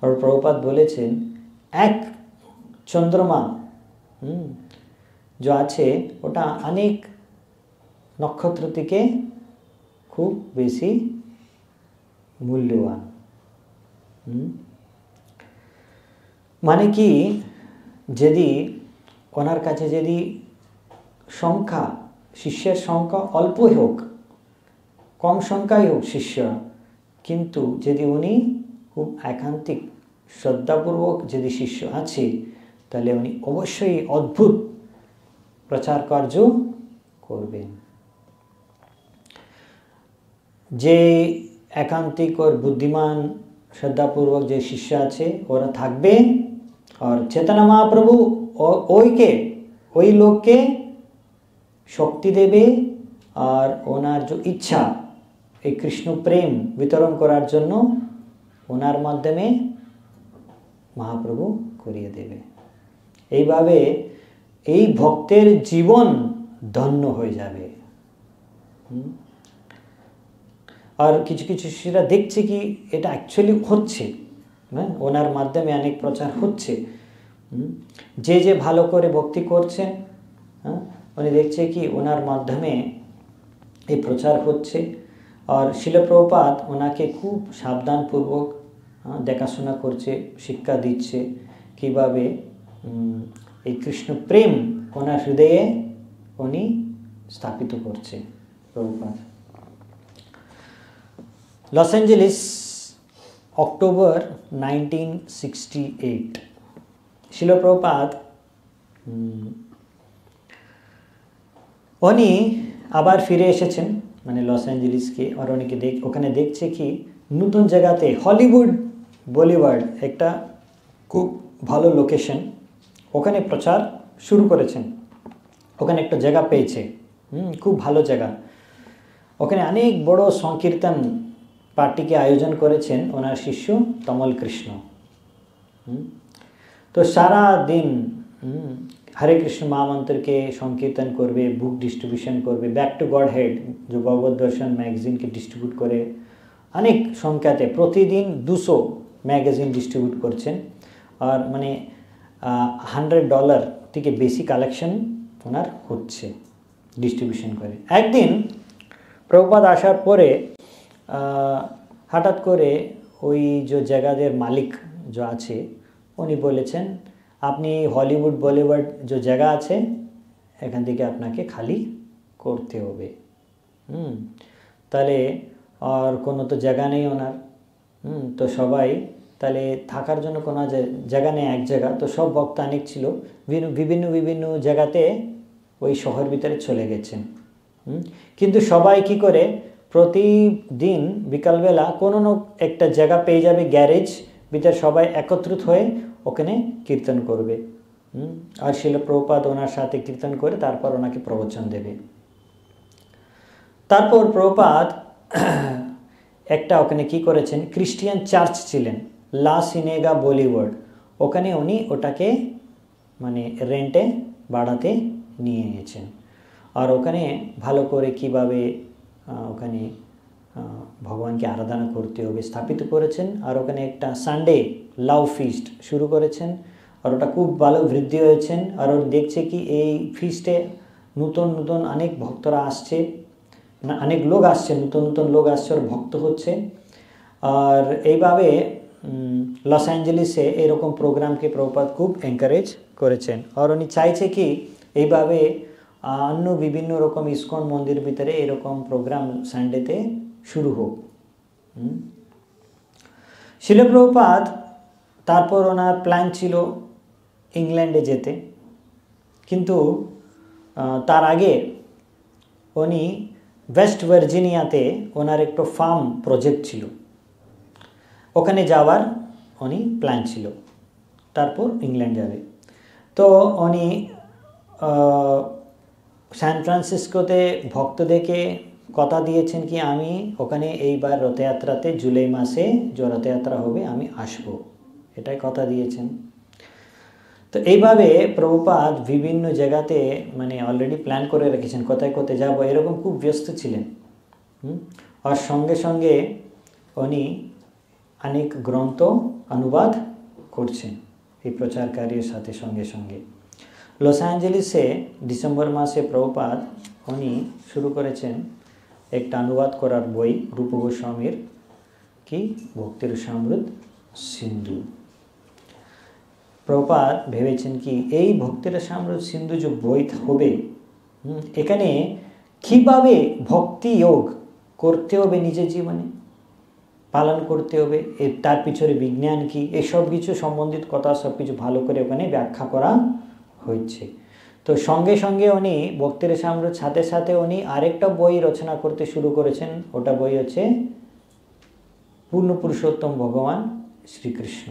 আর প্রভুপাদ বলেছেন এক চন্দ্রমা যে আছে ওটা অনেক নক্ষত্র থেকে খুব বেশি মূল্যবান। মানে কি যদি ওনার কাছে যদি সংখ্যা শিষ্যের সংখ্যা অল্পই হোক, কম সংখ্যাই হোক শিষ্য, কিন্তু যদি উনি খুব একান্তিক শ্রদ্ধাপূর্বক যদি শিষ্য আছে তাহলে উনি অবশ্যই অদ্ভুত প্রচার কার্য করবেন। যে একান্তিক ও বুদ্ধিমান শ্রদ্ধাপূর্বক যে শিষ্য আছে ওরা থাকবে, আর চৈতন্য মহাপ্রভু ওই লোককে শক্তি দেবে, আর ওনার যে ইচ্ছা এই কৃষ্ণ প্রেম বিতরণ করার জন্য ওনার মাধ্যমে মহাপ্রভু করিয়ে দেবে। এইভাবে এই ভক্তের জীবন ধন্য হয়ে যাবে। আর কিছু কিছু শিষ্যরা দেখছে কি এটা অ্যাকচুয়ালি হচ্ছে, হ্যাঁ, ওনার মাধ্যমে অনেক প্রচার হচ্ছে। যে যে ভালো করে ভক্তি করছেন, হ্যাঁ, উনি দেখছে কি ওনার মাধ্যমে এই প্রচার হচ্ছে। আর শিল প্রভুপাদ ওনাকে খুব সাবধানপূর্বক দেখাশোনা করছে, শিক্ষা দিচ্ছে কিভাবে এই কৃষ্ণ প্রেম ওনার হৃদয়ে উনি স্থাপিত করছে প্রভুপাদ। Loss Angeles, October 1968। শিল প্রভুপাদ উনি আবার ফিরে এসেছেন মানে লস অ্যাঞ্জেলিসকে। আর অনেকে ওখানে দেখছে কি নতুন জায়গাতে হলিউড বলিউড একটা খুব ভালো লোকেশন, ওখানে প্রচার শুরু করেছেন। ওখানে একটা জায়গা পেয়েছে, খুব ভালো জায়গা। ওখানে অনেক বড় সংকীর্তন পার্টিকে আয়োজন করেছেন ওনার শিষ্য তমল কৃষ্ণ। তো সারা দিন হরে কৃষ্ণ মহামন্ত্র के সংকীর্তন করবে, বুক ডিস্ট্রিবিউশন করবে, ব্যাক টু গড হেড जो ভগবত দর্শন ম্যাগাজিনকে ডিস্ট্রিবিউট করে অনেক সংখ্যাতে প্রতিদিন 200 ম্যাগাজিন ডিস্ট্রিবিউট করছেন। আর মানে $100 থেকে বেশি কালেকশন ওনার হচ্ছে ডিস্ট্রিবিউশন করে। একদিন প্রভুপাদ আসার পরে হঠাৎ করে ওই যে জায়গাদের মালিক যে আছে উনি বলেছেন আপনি হলিউড বলিউড যে জায়গা আছে এখান থেকে আপনাকে খালি করতে হবে। তাহলে আর কোনো তো জায়গা নেই ওনার। তো সবাই তাহলে থাকার জন্য কোনো জায়গা নেই, এক জায়গা। তো সব ভক্ত অনেক ছিল, বিভিন্ন বিভিন্ন জায়গাতে ওই শহর ভিতরে চলে গেছেন। কিন্তু সবাই কি করে প্রতিদিন বিকালবেলা কোনো না একটা জায়গা পেয়ে যাবে, গ্যারেজ ভিতরে সবাই একত্রিত হয়ে ওখানে কীর্তন করবে। আর শিল প্রভুপাদ ওনার সাথে কীর্তন করে তারপর ওনাকে প্রবচন দেবে। তারপর প্রভুপাদ একটা ওখানে কি করেছেন, খ্রিস্টিয়ান চার্চ ছিলেন লা সিনেগা বলিউড, ওখানে উনি ওটাকে মানে রেন্টে বাড়াতে নিয়ে নিয়েছেন। আর ওখানে ভালো করে কিভাবে ওখানে ভগবানকে আরাধনা করতে হবে স্থাপিত করেছেন। আর ওখানে একটা সানডে লাভ ফিস্ট শুরু করেছেন। আর ওটা খুব ভালো বৃদ্ধি হয়েছেন। আর ওর দেখছে কি এই ফিস্টে নতুন নতুন অনেক ভক্তরা আসছে, অনেক লোক আসছে, নতুন নতুন লোক আসছে আর ভক্ত হচ্ছে। আর এইভাবে লস অ্যাঞ্জেলিসে এরকম প্রোগ্রামকে প্রভুপাদ খুব এনকারেজ করেছেন। আর উনি চাইছে কি এইভাবে অন্য বিভিন্ন রকম ইস্কন মন্দির ভিতরে এরকম প্রোগ্রাম সানডেতে শুরু হোক। শিল প্রভুপাদ তারপর ওনার প্ল্যান ছিল ইংল্যান্ডে যেতে, কিন্তু তার আগে উনি ওয়েস্ট ভার্জিনিয়াতে ওনার একটা ফার্ম প্রজেক্ট ছিল, ওখানে যাওয়ার উনি প্ল্যান ছিল। তারপর ইংল্যান্ড যাবে। তো উনি সান ফ্রান্সিসকোতে ভক্তদেরকে কথা দিয়েছেন কি আমি ওখানে এইবার রথযাত্রাতে জুলাই মাসে যে রথযাত্রা হবে আমি আসব, এটাই কথা দিয়েছেন। তো এইভাবে প্রভুপাদ বিভিন্ন জায়গাতে মানে অলরেডি প্ল্যান করে রেখেছেন কোথায় কোথায় যাব, এরকম খুব ব্যস্ত ছিলেন। আর সঙ্গে সঙ্গে উনি অনেক গ্রন্থ অনুবাদ করছেন এই প্রচারকারীর সাথে সঙ্গে সঙ্গে। লস অ্যাঞ্জেলিসে ডিসেম্বর মাসে প্রভুপাদ উনি শুরু করেছেন একটা অনুবাদ করার বই রূপ গোস্বামীর কি ভক্তির সমৃদ্ধ সিন্ধু। প্রভুপাদ ভেবেছেন কি এই ভক্তির সমৃদ্ধ সিন্ধু যে বই হবে এখানে কিভাবে ভক্তি যোগ করতে হবে নিজের জীবনে পালন করতে হবে, তার পিছনে বিজ্ঞান কি, এসব কিছু সম্বন্ধিত কথা সব কিছু ভালো করে ওখানে ব্যাখ্যা করা হচ্ছে। তো সঙ্গে সঙ্গে উনি ভক্তির সমৃদ্ধ সাথে সাথে উনি আরেকটা বই রচনা করতে শুরু করেছেন। ওটা বই হচ্ছে পূর্ণ পুরুষোত্তম ভগবান শ্রীকৃষ্ণ।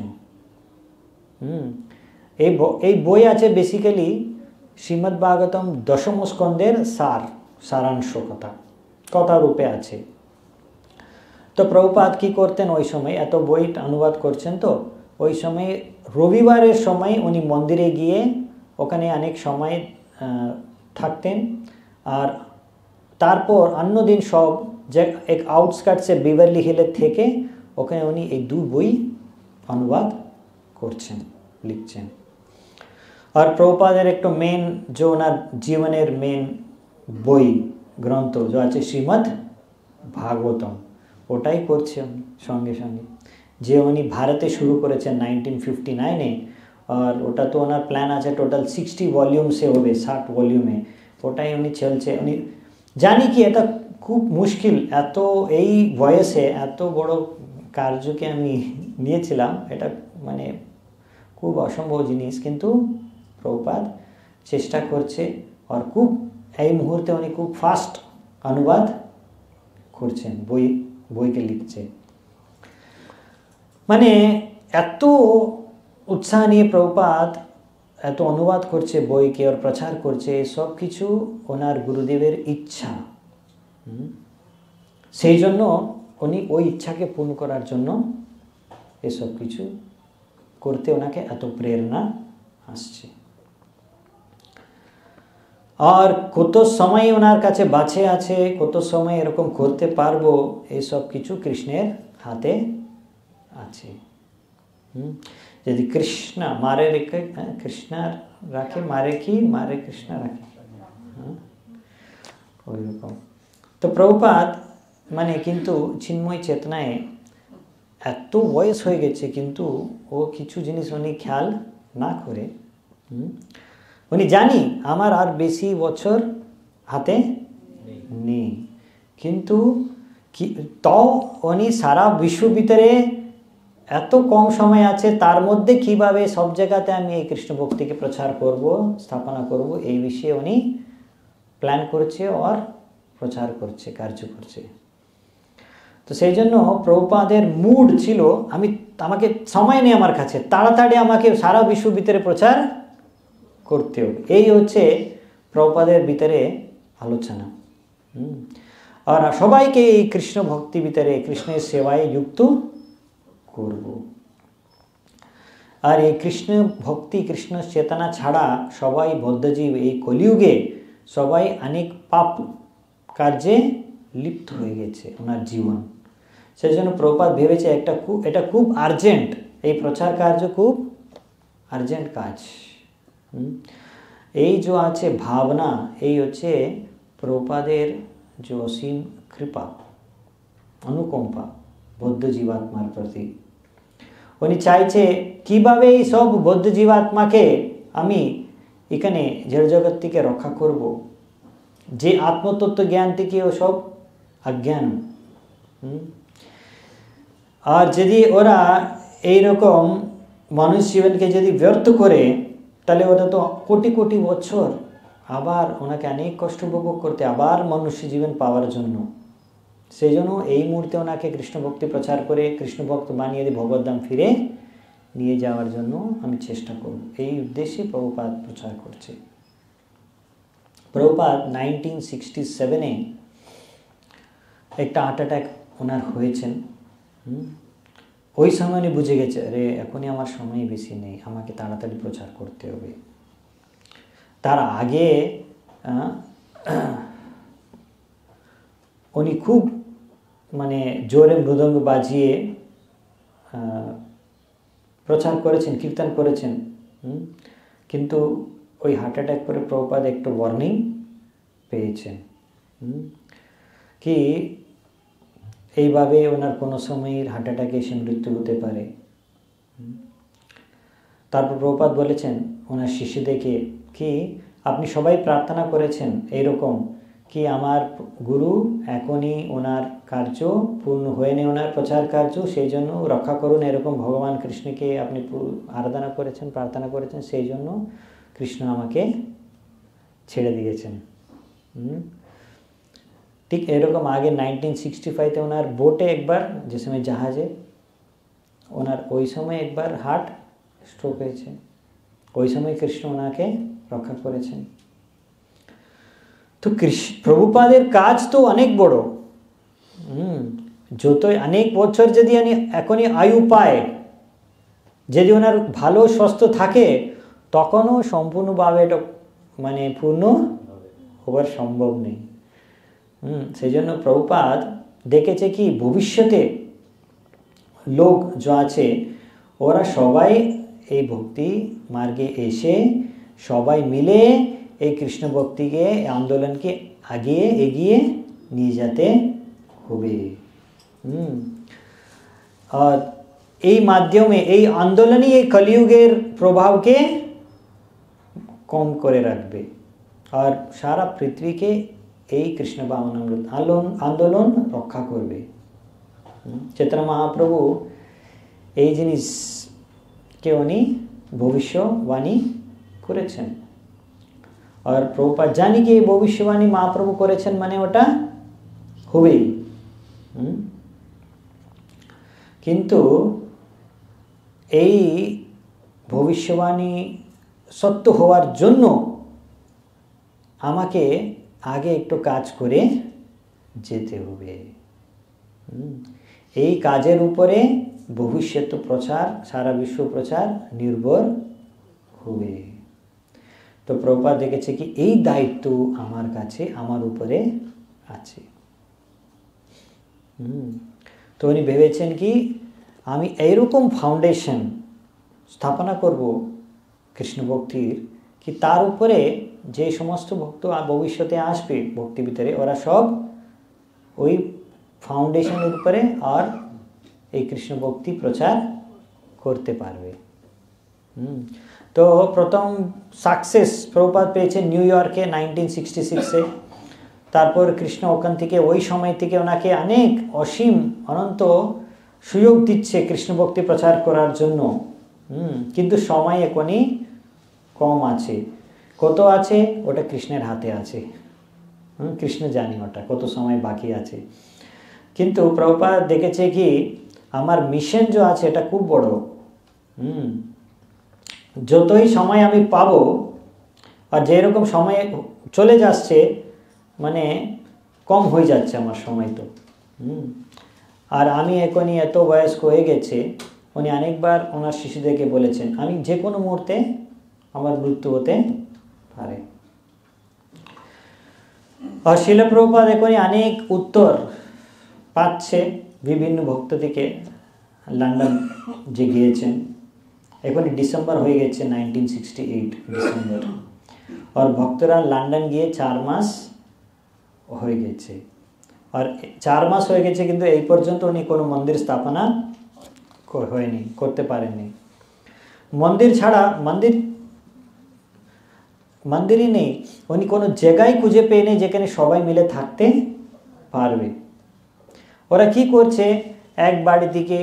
এই বই আছে বেসিক্যালি শ্রীমদ্ ভাগবতম দশম স্কন্ধের সারাংশ কথা রূপে আছে। তো প্রভুপাদ কি করতেন ওই সময়, এত বই অনুবাদ করছেন তো ওই সময় রবিবারের সময় উনি মন্দিরে গিয়ে ওখানে অনেক সময় থাকতেন, আর তারপর অন্য দিন সব যে এক আউটস্কার্টসে বিভারলি হিলের থেকে ওখানে উনি এই 2 বই অনুবাদ করছেন, লিখছেন। আর প্রভুপাদের একটা মেন যে ওনার জীবনের মেন বই গ্রন্থ যে আছে শ্রীমদ্ ভাগবতম, ওটাই করছে সঙ্গে সঙ্গে, যে উনি ভারতে শুরু করেছেন 1959-এ, আর ওটা তো ওনার প্ল্যান আছে টোটাল 60 ভলিউমসে হবে, 60 ভলিউমে, ওটাই উনি চলছে। উনি জানি কি এটা খুব মুশকিল, এত এই বয়সে এত বড় কার্যকে আমি নিয়েছিলাম, এটা মানে খুব অসম্ভব জিনিস, কিন্তু প্রভুপাদ চেষ্টা করছে, আর খুব এই মুহূর্তে উনি খুব ফাস্ট অনুবাদ করছেন, বইকে লিখছে। মানে এত উৎসাহ নিয়ে প্রভুপাদ এত অনুবাদ করছে বইকে আর প্রচার করছে, সব কিছু ওনার গুরুদেবের ইচ্ছা। সেই জন্য উনি ওই ইচ্ছাকে পূর্ণ করার জন্য এসব কিছু করতে ওনাকে এত প্রেরণা আসছে। আর কত সময় ওনার কাছে বাঁচে আছে, কত সময় এরকম করতে পারবো, এইসব কিছু কৃষ্ণের হাতে আছে। যদি কৃষ্ণ মারে রেখে কৃষ্ণ রাখে, মারে কি মারে কৃষ্ণ রাখে, ওই রকম। তো প্রভুপাদ মানে কিন্তু চিন্ময় চেতনায় এত বয়স হয়ে গেছে, কিন্তু ও কিছু জিনিস উনি খেয়াল না করে, উনি জানি আমার আর বেশি বছর হাতে নেই, কিন্তু তাও উনি সারা বিশ্ব ভিতরে এত কম সময় আছে, তার মধ্যে কিভাবে সব জায়গাতে আমি এই কৃষ্ণ ভক্তিকে প্রচার করব, স্থাপনা করব, এই বিষয়ে উনি প্ল্যান করছে আর প্রচার করছে, কার্য করছে। তো সেই জন্য প্রভুপাদের মুড ছিল আমাকে সময় নেই আমার কাছে, তাড়াতাড়ি আমাকে সারা বিশ্ব ভিতরে প্রচার করতে হবে, এই হচ্ছে প্রভুপাদের ভিতরে আলোচনা। আর সবাইকে এই কৃষ্ণ ভক্তি ভিতরে কৃষ্ণের সেবায় যুক্ত করব। আর এই কৃষ্ণ ভক্তি কৃষ্ণ চেতনা ছাড়া সবাই বদ্ধজীব এই কলিযুগে সবাই অনেক পাপ কার্যে লিপ্ত হয়ে গেছে ওনার জীবন। সেই জন্য প্রভুপাদ ভেবেছে এটা খুব আর্জেন্ট, এই প্রচার কার্য খুব আর্জেন্ট কাজ। এই যে আছে ভাবনা, এই হচ্ছে প্রভুপাদের যে অসীম কৃপা অনুকম্পা বৌদ্ধ জীবাত্মার প্রতি। উনি চাইছে কিভাবে এই সব বৌদ্ধ জীবাত্মাকে আমি এখানে জড় জগৎ থেকে রক্ষা করব, যে আত্মতত্ত্ব জ্ঞান থেকে ও সব অজ্ঞান। আর যদি ওরা এইরকম মানুষ জীবনকে যদি ব্যর্থ করে, তাহলে ওরা তো কোটি কোটি বছর আবার ওনাকে অনেক কষ্ট ভোগ করতে, আবার মনুষ্য জীবন পাওয়ার জন্য। সেই জন্য এই মুহূর্তে ওনাকে কৃষ্ণ ভক্তি প্রচার করে কৃষ্ণ ভক্ত বানিয়ে দিয়ে ভগবদ্ধাম ফিরে নিয়ে যাওয়ার জন্য আমি চেষ্টা করব, এই উদ্দেশ্যে প্রভুপাদ প্রচার করছে। প্রভুপাদ 1967-এ একটা হার্ট অ্যাটাক ওনার হয়েছেন। ওই সময় উনি বুঝে গেছে, আরে এখনই আমার সময় বেশি নেই, আমাকে তাড়াতাড়ি প্রচার করতে হবে। তার আগে উনি খুব মানে জোরে মৃদঙ্গ বাজিয়ে প্রচার করেছেন, কীর্তন করেছেন, কিন্তু ওই হার্ট অ্যাটাক করে প্রভুপাদ একটু ওয়ার্নিং পেয়েছেন কি এইভাবে ওনার কোনো সময়ের হার্ট অ্যাটাকে এসে মৃত্যু হতে পারে। তারপর প্রভুপাদ বলেছেন ওনার শিষ্যদেরকে কি আপনি সবাই প্রার্থনা করেছেন এইরকম কি আমার গুরু এখনই ওনার কার্য পূর্ণ হয়নি, ওনার প্রচার কার্য, সেই জন্য রক্ষা করুন, এরকম ভগবান কৃষ্ণকে আপনি আরাধনা করেছেন, প্রার্থনা করেছেন, সেই জন্য কৃষ্ণ আমাকে ছেড়ে দিয়েছেন। ঠিক এরকম আগে 1965-তে ওনার বোটে একবার, যে সময় জাহাজে, ওনার ওই সময় একবার হার্ট স্ট্রোক হয়েছে, ওই সময় কৃষ্ণ ওনাকে রক্ষা করেছেন। তো প্রভুপাদের কাজ তো অনেক বড়। যতই অনেক বছর যদি এখনই আয়ু পায়, যদি ওনার ভালো সুস্থ থাকে তখনও সম্পূর্ণভাবে এটা মানে পূর্ণ হবার সম্ভব নেই। সেই জন্য প্রভুপাদ দেখেছে কি ভবিষ্যতে লোক যে আছে ওরা সবাই এই ভক্তি মার্গে এসে সবাই মিলে এই কৃষ্ণ ভক্তিকে আন্দোলনকে এগিয়ে নিয়ে যেতে হবে। আর এই মাধ্যমে এই আন্দোলনই এই কলিযুগের প্রভাবকে কম করে রাখবে আর সারা পৃথিবীকে এই কৃষ্ণ ভাবনামৃত আন্দোলন রক্ষা করবে। চৈতন্য মহাপ্রভু এই জিনিসকে উনি ভবিষ্যবাণী করেছেন আর প্রভুপাদ জানি কি এই ভবিষ্যবাণী মহাপ্রভু করেছেন মানে ওটা হবেই। কিন্তু এই ভবিষ্যবাণী সত্য হওয়ার জন্য আমাকে আগে একটু কাজ করে যেতে হবে। এই কাজের উপরে ভবিষ্যৎ প্রচার সারা বিশ্ব প্রচার নির্ভর হবে। তো প্রভুপাদ দেখেছে কি এই দায়িত্ব আমার কাছে আমার উপরে আছে। তো উনি ভেবেছেন কি আমি এইরকম ফাউন্ডেশন স্থাপনা করব কৃষ্ণ ভক্তির কি তার উপরে যে সমস্ত ভক্ত ভবিষ্যতে আসবে ভক্তি ভিতরে ওরা সব ওই ফাউন্ডেশনের উপরে আর এই কৃষ্ণ ভক্তি প্রচার করতে পারবে। তো প্রথম সাকসেস প্রভুপাদ পেয়েছেন নিউ ইয়র্কে 1966-এ। তারপর কৃষ্ণ ওখান থেকে ওই সময় থেকে ওনাকে অনেক অসীম অনন্ত সুযোগ দিচ্ছে কৃষ্ণ ভক্তি প্রচার করার জন্য। কিন্তু সময় এখনই কম আছে। কত আছে ওটা কৃষ্ণের হাতে আছে। কৃষ্ণ জানি ওটা কত সময় বাকি আছে। কিন্তু প্রভুপাদ দেখেছে কি আমার মিশন যে আছে এটা খুব বড়। যতই সময় আমি পাবো আর যেরকম সময় চলে যাচ্ছে মানে কম হয়ে যাচ্ছে আমার সময় তো। আর আমি এখনই এত বয়স্ক হয়ে গেছে উনি অনেকবার ওনার শিশুদেরকে বলেছেন আমি যে কোনো মুহূর্তে আমার মৃত্যু হতে পারে। আর শিল প্রভুপাদ এখনই অনেক উত্তর পাচ্ছে বিভিন্ন ভক্ত থেকে লন্ডন যে গিয়েছেন। এখনই ডিসেম্বর হয়ে গেছে 1968 ডিসেম্বর। আর ভক্তরা লন্ডন গিয়ে 4 মাস হয়ে গেছে। আর 4 মাস হয়ে গেছে কিন্তু এই পর্যন্ত উনি কোনো মন্দির স্থাপনা হয়নি করতে পারেননি। মন্দির ছাড়া মন্দিরই নেই উনি কোনো জায়গায় খুঁজে পেয়ে নেই যেখানে সবাই মিলে থাকতে পারবে। ওরা কি করছে এক বাড়ি থেকে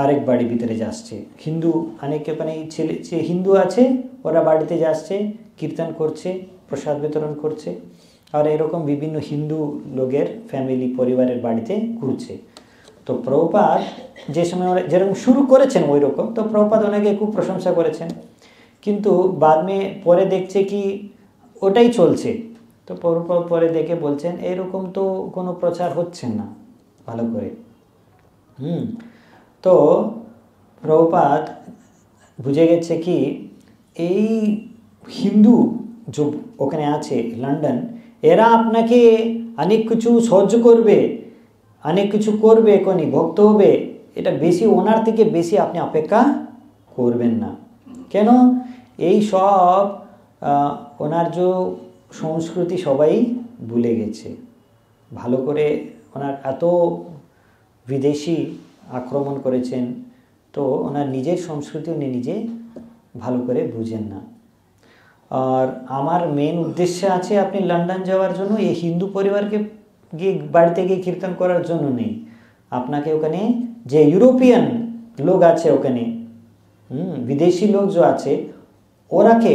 আরেক বাড়ি ভিতরে যাচ্ছে। হিন্দু অনেক ওখানে ছেলে হিন্দু আছে ওরা বাড়িতে যাচ্ছে কীর্তন করছে প্রসাদ বিতরণ করছে আর এরকম বিভিন্ন হিন্দু লোকের ফ্যামিলি পরিবারের বাড়িতে ঘুরছে। তো প্রভুপাদ যে সময় ওরা যেরকম শুরু করেছেন ওই রকম তো প্রভুপাদ ওনাকে খুব প্রশংসা করেছেন। কিন্তু পরে দেখছে কি ওটাই চলছে। তো প্রভুপাদ পরে দেখে বলছেন এরকম তো কোনো প্রচার হচ্ছে না ভালো করে। তো প্রভুপাদ বুঝে গেছে কি এই হিন্দু যে ওখানে আছে লন্ডন এরা আপনাকে অনেক কিছু সাহায্য করবে অনেক কিছু করবে এখনই ভক্ত হবে এটা বেশি ওনার থেকে বেশি আপনি অপেক্ষা করবেন না। কেন এই সব ওনার যে সংস্কৃতি সবাই ভুলে গেছে ভালো করে। ওনার এত বিদেশি আক্রমণ করেছেন তো ওনার নিজের সংস্কৃতি উনি নিজে ভালো করে বুঝেন না। আর আমার মেন উদ্দেশ্য আছে আপনি লন্ডন যাওয়ার জন্য এই হিন্দু পরিবারকে গিয়ে বাড়িতে গিয়ে কীর্তন করার জন্য নেই। আপনাকে ওখানে যে ইউরোপিয়ান লোক আছে ওখানে বিদেশি লোক যে আছে ওরাকে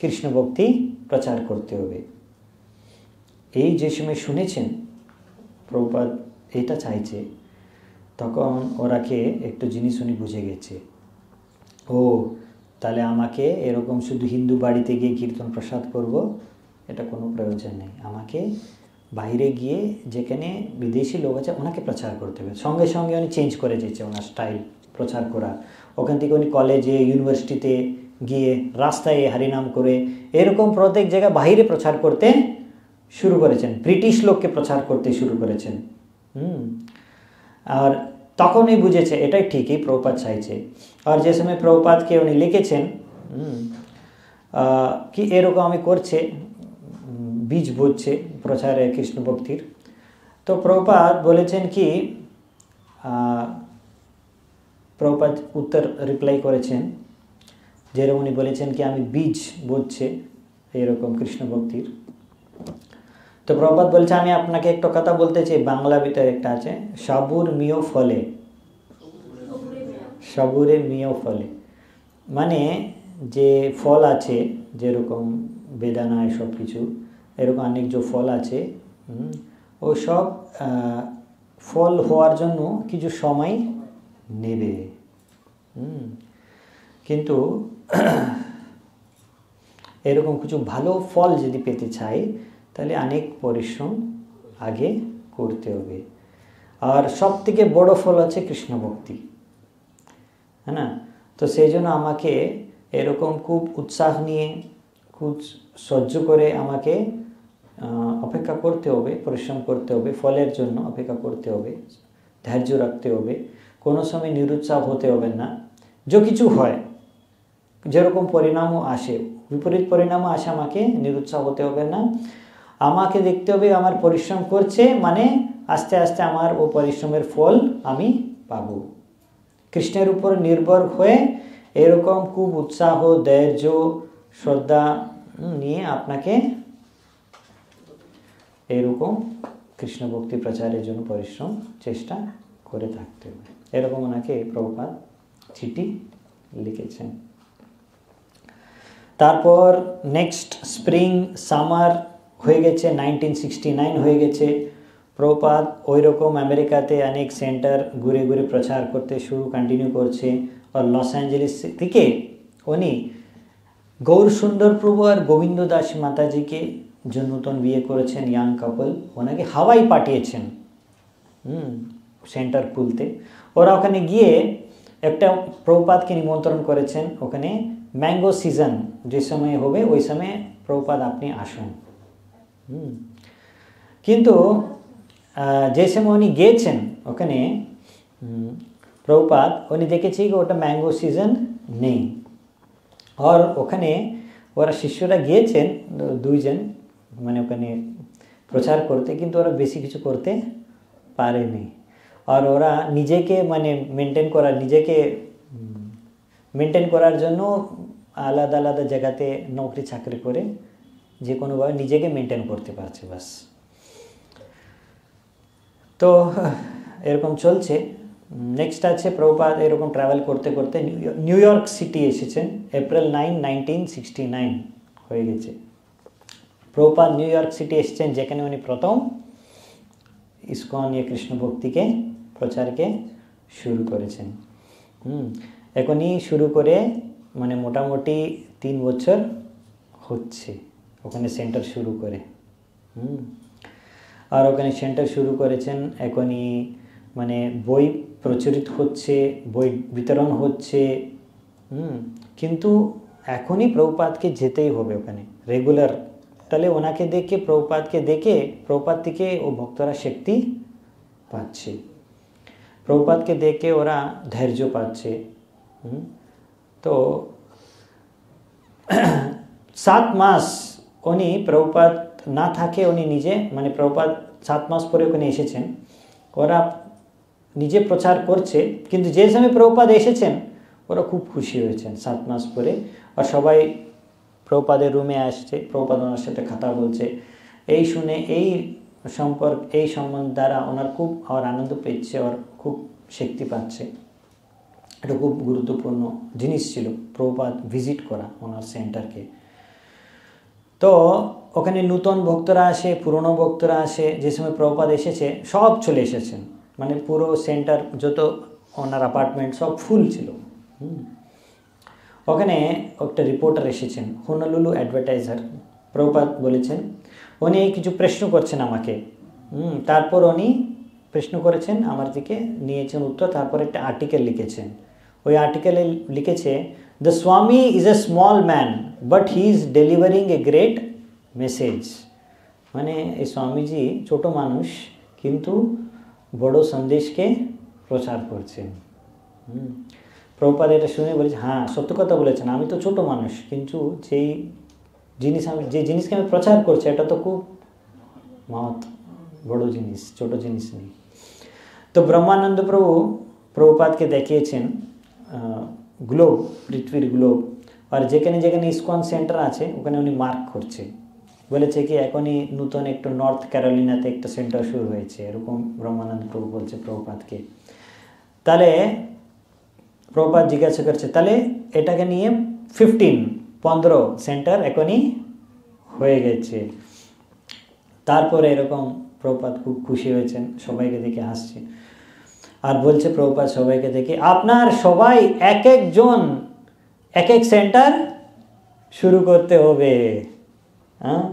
কৃষ্ণ ভক্তি প্রচার করতে হবে। এই যে সময় শুনেছেন প্রভুপাদ এটা চাইছে তখন ওরাকে একটু জিনিস উনি বুঝে গেছে ও তাহলে আমাকে এরকম শুধু হিন্দু বাড়িতে গিয়ে কীর্তন প্রসাদ করব এটা কোনো প্রয়োজন নেই। আমাকে বাইরে গিয়ে যেখানে বিদেশি লোক আছে ওনাকে প্রচার করতে হবে। সঙ্গে সঙ্গে উনি চেঞ্জ করে দিয়েছে ওনার স্টাইল প্রচার করা। ওখান থেকে উনি কলেজে ইউনিভার্সিটিতে গিয়ে রাস্তায় হরিনাম করে এরকম প্রত্যেক জায়গায় বাইরে প্রচার করতে শুরু করেছেন, ব্রিটিশ লোককে প্রচার করতে শুরু করেছেন। আর তখনই বুঝেছে এটাই ঠিকই প্রভুপাদ চাইছে। আর যে সময় প্রভুপাদকে উনি লিখেছেন কি এরকম আমি করছে, বীজ বুঝছে প্রচারে কৃষ্ণ ভক্তির, তো প্রভুপাদ বলেছেন কি, প্রভুপাদ উত্তর রিপ্লাই করেছেন যেরকম উনি বলেছেন কি আমি বীজ বুঝছে এরকম কৃষ্ণ ভক্তির। তো প্রভুপাদ বলছে আমি আপনাকে একটা কথা বলতে চাই, বাংলা ভিতরে একটা আছে, সাবুর মিও ফলে, সাবুরে মিও ফলে, মানে যে ফল আছে যেরকম বেদানা সব কিছু এরকম অনেক যে ফল আছে, ও সব ফল হওয়ার জন্য কিছু সময় নেবে, কিন্তু এরকম কিছু ভালো ফল যদি পেতে চাই তাহলে অনেক পরিশ্রম আগে করতে হবে। আর সব থেকে বড় ফল আছে কৃষ্ণ ভক্তি, হ্যাঁ না? তো সেই জন্য আমাকে এরকম খুব উৎসাহ নিয়ে খুব সহ্য করে আমাকে অপেক্ষা করতে হবে, পরিশ্রম করতে হবে, ফলের জন্য অপেক্ষা করতে হবে, ধৈর্য রাখতে হবে, কোনো সময় নিরুৎসাহ হতে হবে না। যে কিছু হয় যেরকম পরিণামও আসে, বিপরীত পরিণামও আসে, আমাকে নিরুৎসাহ হতে হবে না। আমাকে দেখতে হবে আমার পরিশ্রম করছে মানে আস্তে আস্তে আমার ও পরিশ্রমের ফল আমি পাবো। কৃষ্ণের উপর নির্ভর হয়ে এরকম খুব উৎসাহ, ধৈর্য, শ্রদ্ধা নিয়ে আপনাকে এরকম কৃষ্ণ ভক্তি প্রচারের জন্য পরিশ্রম চেষ্টা করে থাকতে হবে। এরকম ওনাকে প্রভুপাদ চিঠি লিখেছেন। তারপর নেক্সট স্প্রিং সামার হয়ে গেছে, 1969 হয়ে গেছে। প্রভুপাদ ওই রকম আমেরিকাতে অনেক সেন্টার ঘুরে ঘুরে প্রচার করতে কন্টিনিউ করছে। আর লস অ্যাঞ্জেলেস থেকে উনি গৌর সুন্দর প্রভু আর গোবিন্দ দাস মাতাজিকে যে নতুন বিয়ে করেছেন ইয়াং কাপল, ওনাকে হাওয়াই পাঠিয়েছেন সেন্টার খুলতে। ওরা ওখানে গিয়ে একটা প্রভুপাদকে নিমন্ত্রণ করেছেন, ওখানে ম্যাঙ্গো সিজন যে সময় হবে ওই সময় প্রভুপাদ আপনি আসুন। কিন্তু যে সময় উনি গিয়েছেন ওখানে প্রভুপাদ উনি দেখেছি ওটা ম্যাঙ্গো সিজন নেই। আর ওখানে ওরা শিষ্যরা গিয়েছেন দুইজন, মানে ওখানে প্রচার করতে, কিন্তু ওরা বেশি কিছু করতে পারেনি। আর ওরা নিজেকে মানে নিজেকে মেনটেন করার জন্য আলাদা আলাদা জায়গাতে নৌকরি চাকরি করে যে কোনোভাবে নিজেকে মেনটেন করতে পারছে বাস। তো এরকম চলছে। নেক্সট আছে প্রভুপাদ এরকম ট্রাভেল করতে করতে নিউ ইয়র্ক সিটি এসেছেন, এপ্রিল 9, 1969 হয়ে গেছে। প্রভুপাদ নিউ ইয়র্ক সিটি এসেছেন, যেখানে উনি প্রথম ইসকন কৃষ্ণ ভক্তিকে প্রচারকে শুরু করেছেন। এখনই শুরু করে মানে মোটামুটি 3 বছর হচ্ছে ওখানে সেন্টার শুরু করে। আর ওখানে সেন্টার শুরু করেছেন, এখনই মানে বই প্রচলিত হচ্ছে, বই বিতরণ হচ্ছে। কিন্তু এখনই প্রভুপাদকে যেতেই হবে ওখানে রেগুলার, তাহলে ওনাকে দেখে প্রভুপাদকে দেখে প্রভুপাদ থেকে ও ভক্তরা শক্তি পাচ্ছে, প্রভুপাদকে দেখে ওরা ধৈর্য পাচ্ছে। তো 7 মাস উনি প্রভুপাদ না থাকে, উনি নিজে মানে প্রভুপাদ 7 মাস পরে ওখানে এসেছেন, ওরা নিজে প্রচার করছে। কিন্তু যে সময় প্রভুপাদ এসেছেন ওরা খুব খুশি হয়েছেন 7 মাস পরে। আর সবাই প্রভুপাদের রুমে আসছে, প্রভুপাদ ওনার সাথে কথা বলছে। এই শুনে এই সম্বন্ধ দ্বারা ওনার খুব আর আনন্দ পেয়েছে, আর খুব শক্তি পাচ্ছে। এটা খুব গুরুত্বপূর্ণ জিনিস ছিল প্রভুপাদ ভিজিট করা ওনার সেন্টারকে। তো ওখানে নতুন ভক্তরা আসে, পুরনো ভক্তরা আসে। যে সময় প্রভুপাদ এসেছে সব চলে এসেছেন, মানে পুরো সেন্টার যত ওনার অ্যাপার্টমেন্ট সব ফুল ছিল। ওখানে একটা রিপোর্টার এসেছেন, হোনোলুলু অ্যাডভার্টাইজার। প্রভুপাদ বলেছেন উনি কিছু প্রশ্ন করছেন আমাকে, তারপর উনি প্রশ্ন করেছেন, আমার দিকে নিয়েছেন উত্তর, তারপর একটা আর্টিকেল লিখেছেন। ওই আর্টিকেলে লিখেছে, দ্য স্বামী is a small man but he is delivering a great message. মানে এই স্বামীজি ছোট মানুষ কিন্তু বড় সন্দেশকে প্রচার করছেন। প্রভুপাদ এটা শুনে বলেছে, হ্যাঁ সত্য কথা বলেছেন, আমি তো ছোট মানুষ, কিন্তু যে জিনিসকে আমি প্রচার করছি এটা তো খুব মহৎ বড় জিনিস, ছোট জিনিস নেই। তো ব্রহ্মানন্দ প্রভু প্রভুপাদকে দেখিয়েছেন গ্লোব, পৃথিবীর গ্লোব, আর যেখানে যেখানে ইসকন সেন্টার আছে ওখানে উনি মার্ক করছে। বলেছে কি এখনই নতুন একটু নর্থ ক্যারোলিনাতে একটা সেন্টার শুরু হয়েছে, এরকম ব্রহ্মানন্দ প্রভু বলছে প্রভুপাদকে। তাহলে প্রভুপাদ জিজ্ঞাসা করছে, তাহলে এটাকে নিয়ে 15 সেন্টার এখনই হয়ে গেছে। তারপরে এরকম প্রভুপাদ খুব খুশি হয়েছেন, সবাইকে দেখে হাসছে আর বলছে প্রভুপাদ সবাইকে দেখে, আপনার সবাই এক একজন এক এক সেন্টার শুরু করতে হবে। হ্যাঁ,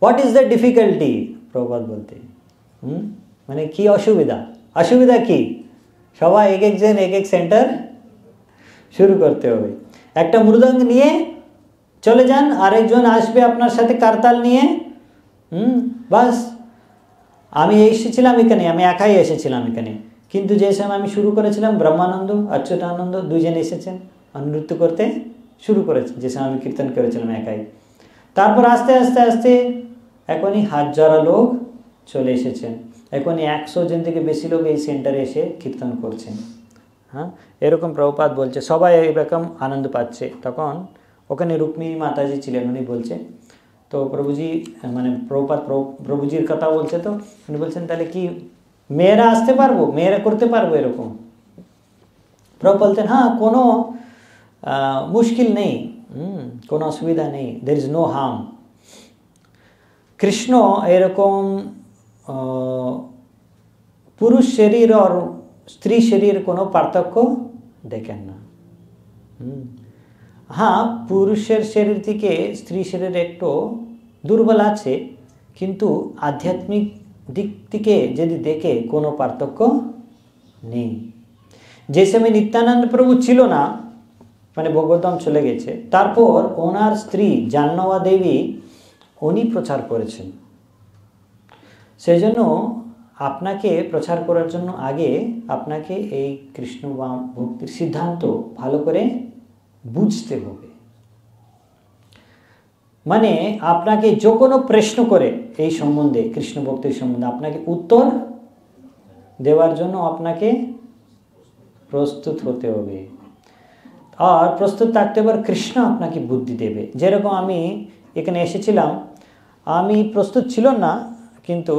what is the difficulty? Prabhupada বলতে মানে কি অসুবিধা? অসুবিধা কি? সবাই এক একজন এক এক সেন্টার শুরু করতে হবে। একটা মৃদঙ্গ নিয়ে চলে যান, আরেকজন আসবে আপনার সাথে কারতাল নিয়ে। বাস, আমি এসেছিলাম এখানে, আমি একাই এসেছিলাম এখানে, কিন্তু যে সময় আমি শুরু করেছিলাম ব্রহ্মানন্দ অচ্যুতানন্দ দুইজন এসেছেন নৃত্য করতে শুরু করেছেন, যে সময় আমি কীর্তন করেছিলাম একাই। তারপর আস্তে আস্তে আস্তে এখনই হাজার লোক চলে এসেছেন, এখনই 100 জন থেকে বেশি লোক এই সেন্টারে এসে কীর্তন করছেন। হ্যাঁ, এরকম প্রভুপাদ বলছে, সবাই এরকম আনন্দ পাচ্ছে। তখন ওখানে রুক্মিণী মাতাজি ছিলেন, উনি বলছে, তো প্রভুজি মানে প্রভুপাদ প্রভুজির কথা বলছে, তো উনি বলছেন তাহলে কি মেয়েরা আসতে পারবো, মেয়েরা করতে পারবো এরকম? প্রভু বলতেন, হ্যাঁ কোনো মুশকিল নেই, কোনো অসুবিধা নেই, there is no harm. Krishna এরকম পুরুষ শরীর আর স্ত্রী শরীর কোনো পার্থক্য দেখেন না। হ্যাঁ, পুরুষের শরীর থেকে স্ত্রী শরীর একটু দুর্বল আছে, কিন্তু আধ্যাত্মিক দিক থেকে যদি দেখে কোনো পার্থক্য নেই। যে সময় নিত্যানন্দ প্রভু ছিল না, মানে ভগবদ্ধাম চলে গেছে, তারপর ওনার স্ত্রী জাহ্নবী দেবী উনি প্রচার করেছেন। সেই জন্য আপনাকে প্রচার করার জন্য আগে আপনাকে এই কৃষ্ণ ভক্তির সিদ্ধান্ত ভালো করে বুঝতে হবে। মানে আপনাকে যে কোনো প্রশ্ন করে এই সম্বন্ধে, কৃষ্ণ ভক্তির সম্বন্ধে, আপনাকে উত্তর দেওয়ার জন্য আপনাকে প্রস্তুত হতে হবে। আর প্রস্তুত থাকতে পারে কৃষ্ণ আপনাকে বুদ্ধি দেবে। যেরকম আমি এখানে এসেছিলাম, আমি প্রস্তুত ছিল না, কিন্তু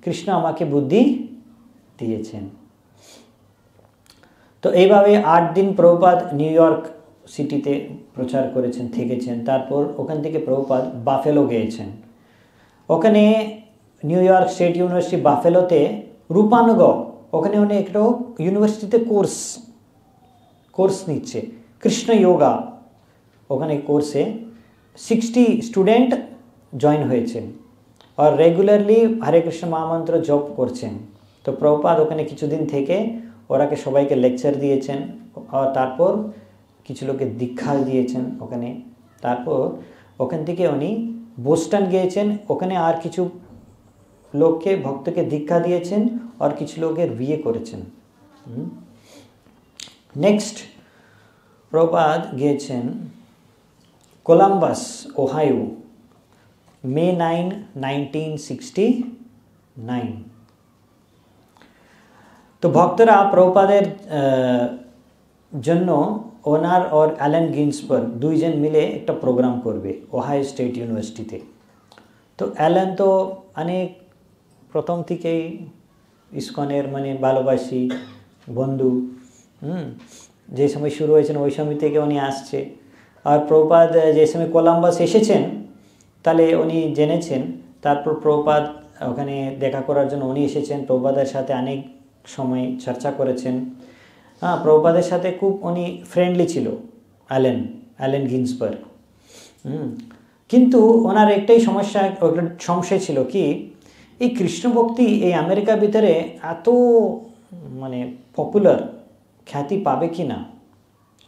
কৃষ্ণ আমাকে বুদ্ধি দিয়েছেন। তো এইভাবে 8 দিন প্রভুপাদ নিউ ইয়র্ক সিটিতে প্রচার করেছেন, থেকেছেন। তারপর ওখান থেকে প্রভুপাদ বাফেলো গিয়েছেন। ওখানে নিউ ইয়র্ক স্টেট ইউনিভার্সিটি বাফেলোতে রূপানুগ, ওখানে উনি একটা ইউনিভার্সিটিতে কোর্স নিচ্ছে কৃষ্ণ যোগা। ওখানে কোর্সে 60 স্টুডেন্ট জয়েন হয়েছেন আর রেগুলারলি হরে কৃষ্ণ মহামন্ত্র জপ করছেন। তো প্রভুপাদ ওখানে কিছুদিন থেকে ওরাকে সবাইকে লেকচার দিয়েছেন, আর তারপর কিছু লোকে দীক্ষা দিয়েছেন ওখানে। তারপর ওখান থেকে উনি বোস্টন গিয়েছেন, ওখানে আর কিছু লোককে ভক্তকে দীক্ষা দিয়েছেন আর কিছু লোকের বিয়ে করেছেন। নেক্সট প্রভুপাদ গিয়েছেন কলাম্বাস, ওহাইও, মে 9, 1969। তো ভক্তরা প্রভুপাদের জন্য ওনার और অ্যালেন গিন্সবার্গ দুইজন মিলে একটা প্রোগ্রাম করবে ওহাইও স্টেট ইউনিভার্সিটিতে। তো অ্যালেন তো অনেক প্রথম থেকেই ইসকনের মানে ভালোবাসি বন্ধু, যে সময় শুরু হয়েছেন ওই সময় থেকে উনি আসছে। আর প্রভুপাদ যে সময় কলাম্বাস এসেছেন তাহলে উনি জেনেছেন। তারপর প্রভুপাদ ওখানে দেখা করার জন্য উনি এসেছেন, প্রভুপাদের সাথে অনেক সময় চর্চা করেছেন। হ্যাঁ, প্রভুপাদের সাথে খুব উনি ফ্রেন্ডলি ছিল অ্যালেন গিন্সবার্গ। কিন্তু ওনার একটাই সমস্যা ছিল কি, এই কৃষ্ণ ভক্তি এই আমেরিকার ভিতরে এত মানে পপুলার খ্যাতি পাবে কি না।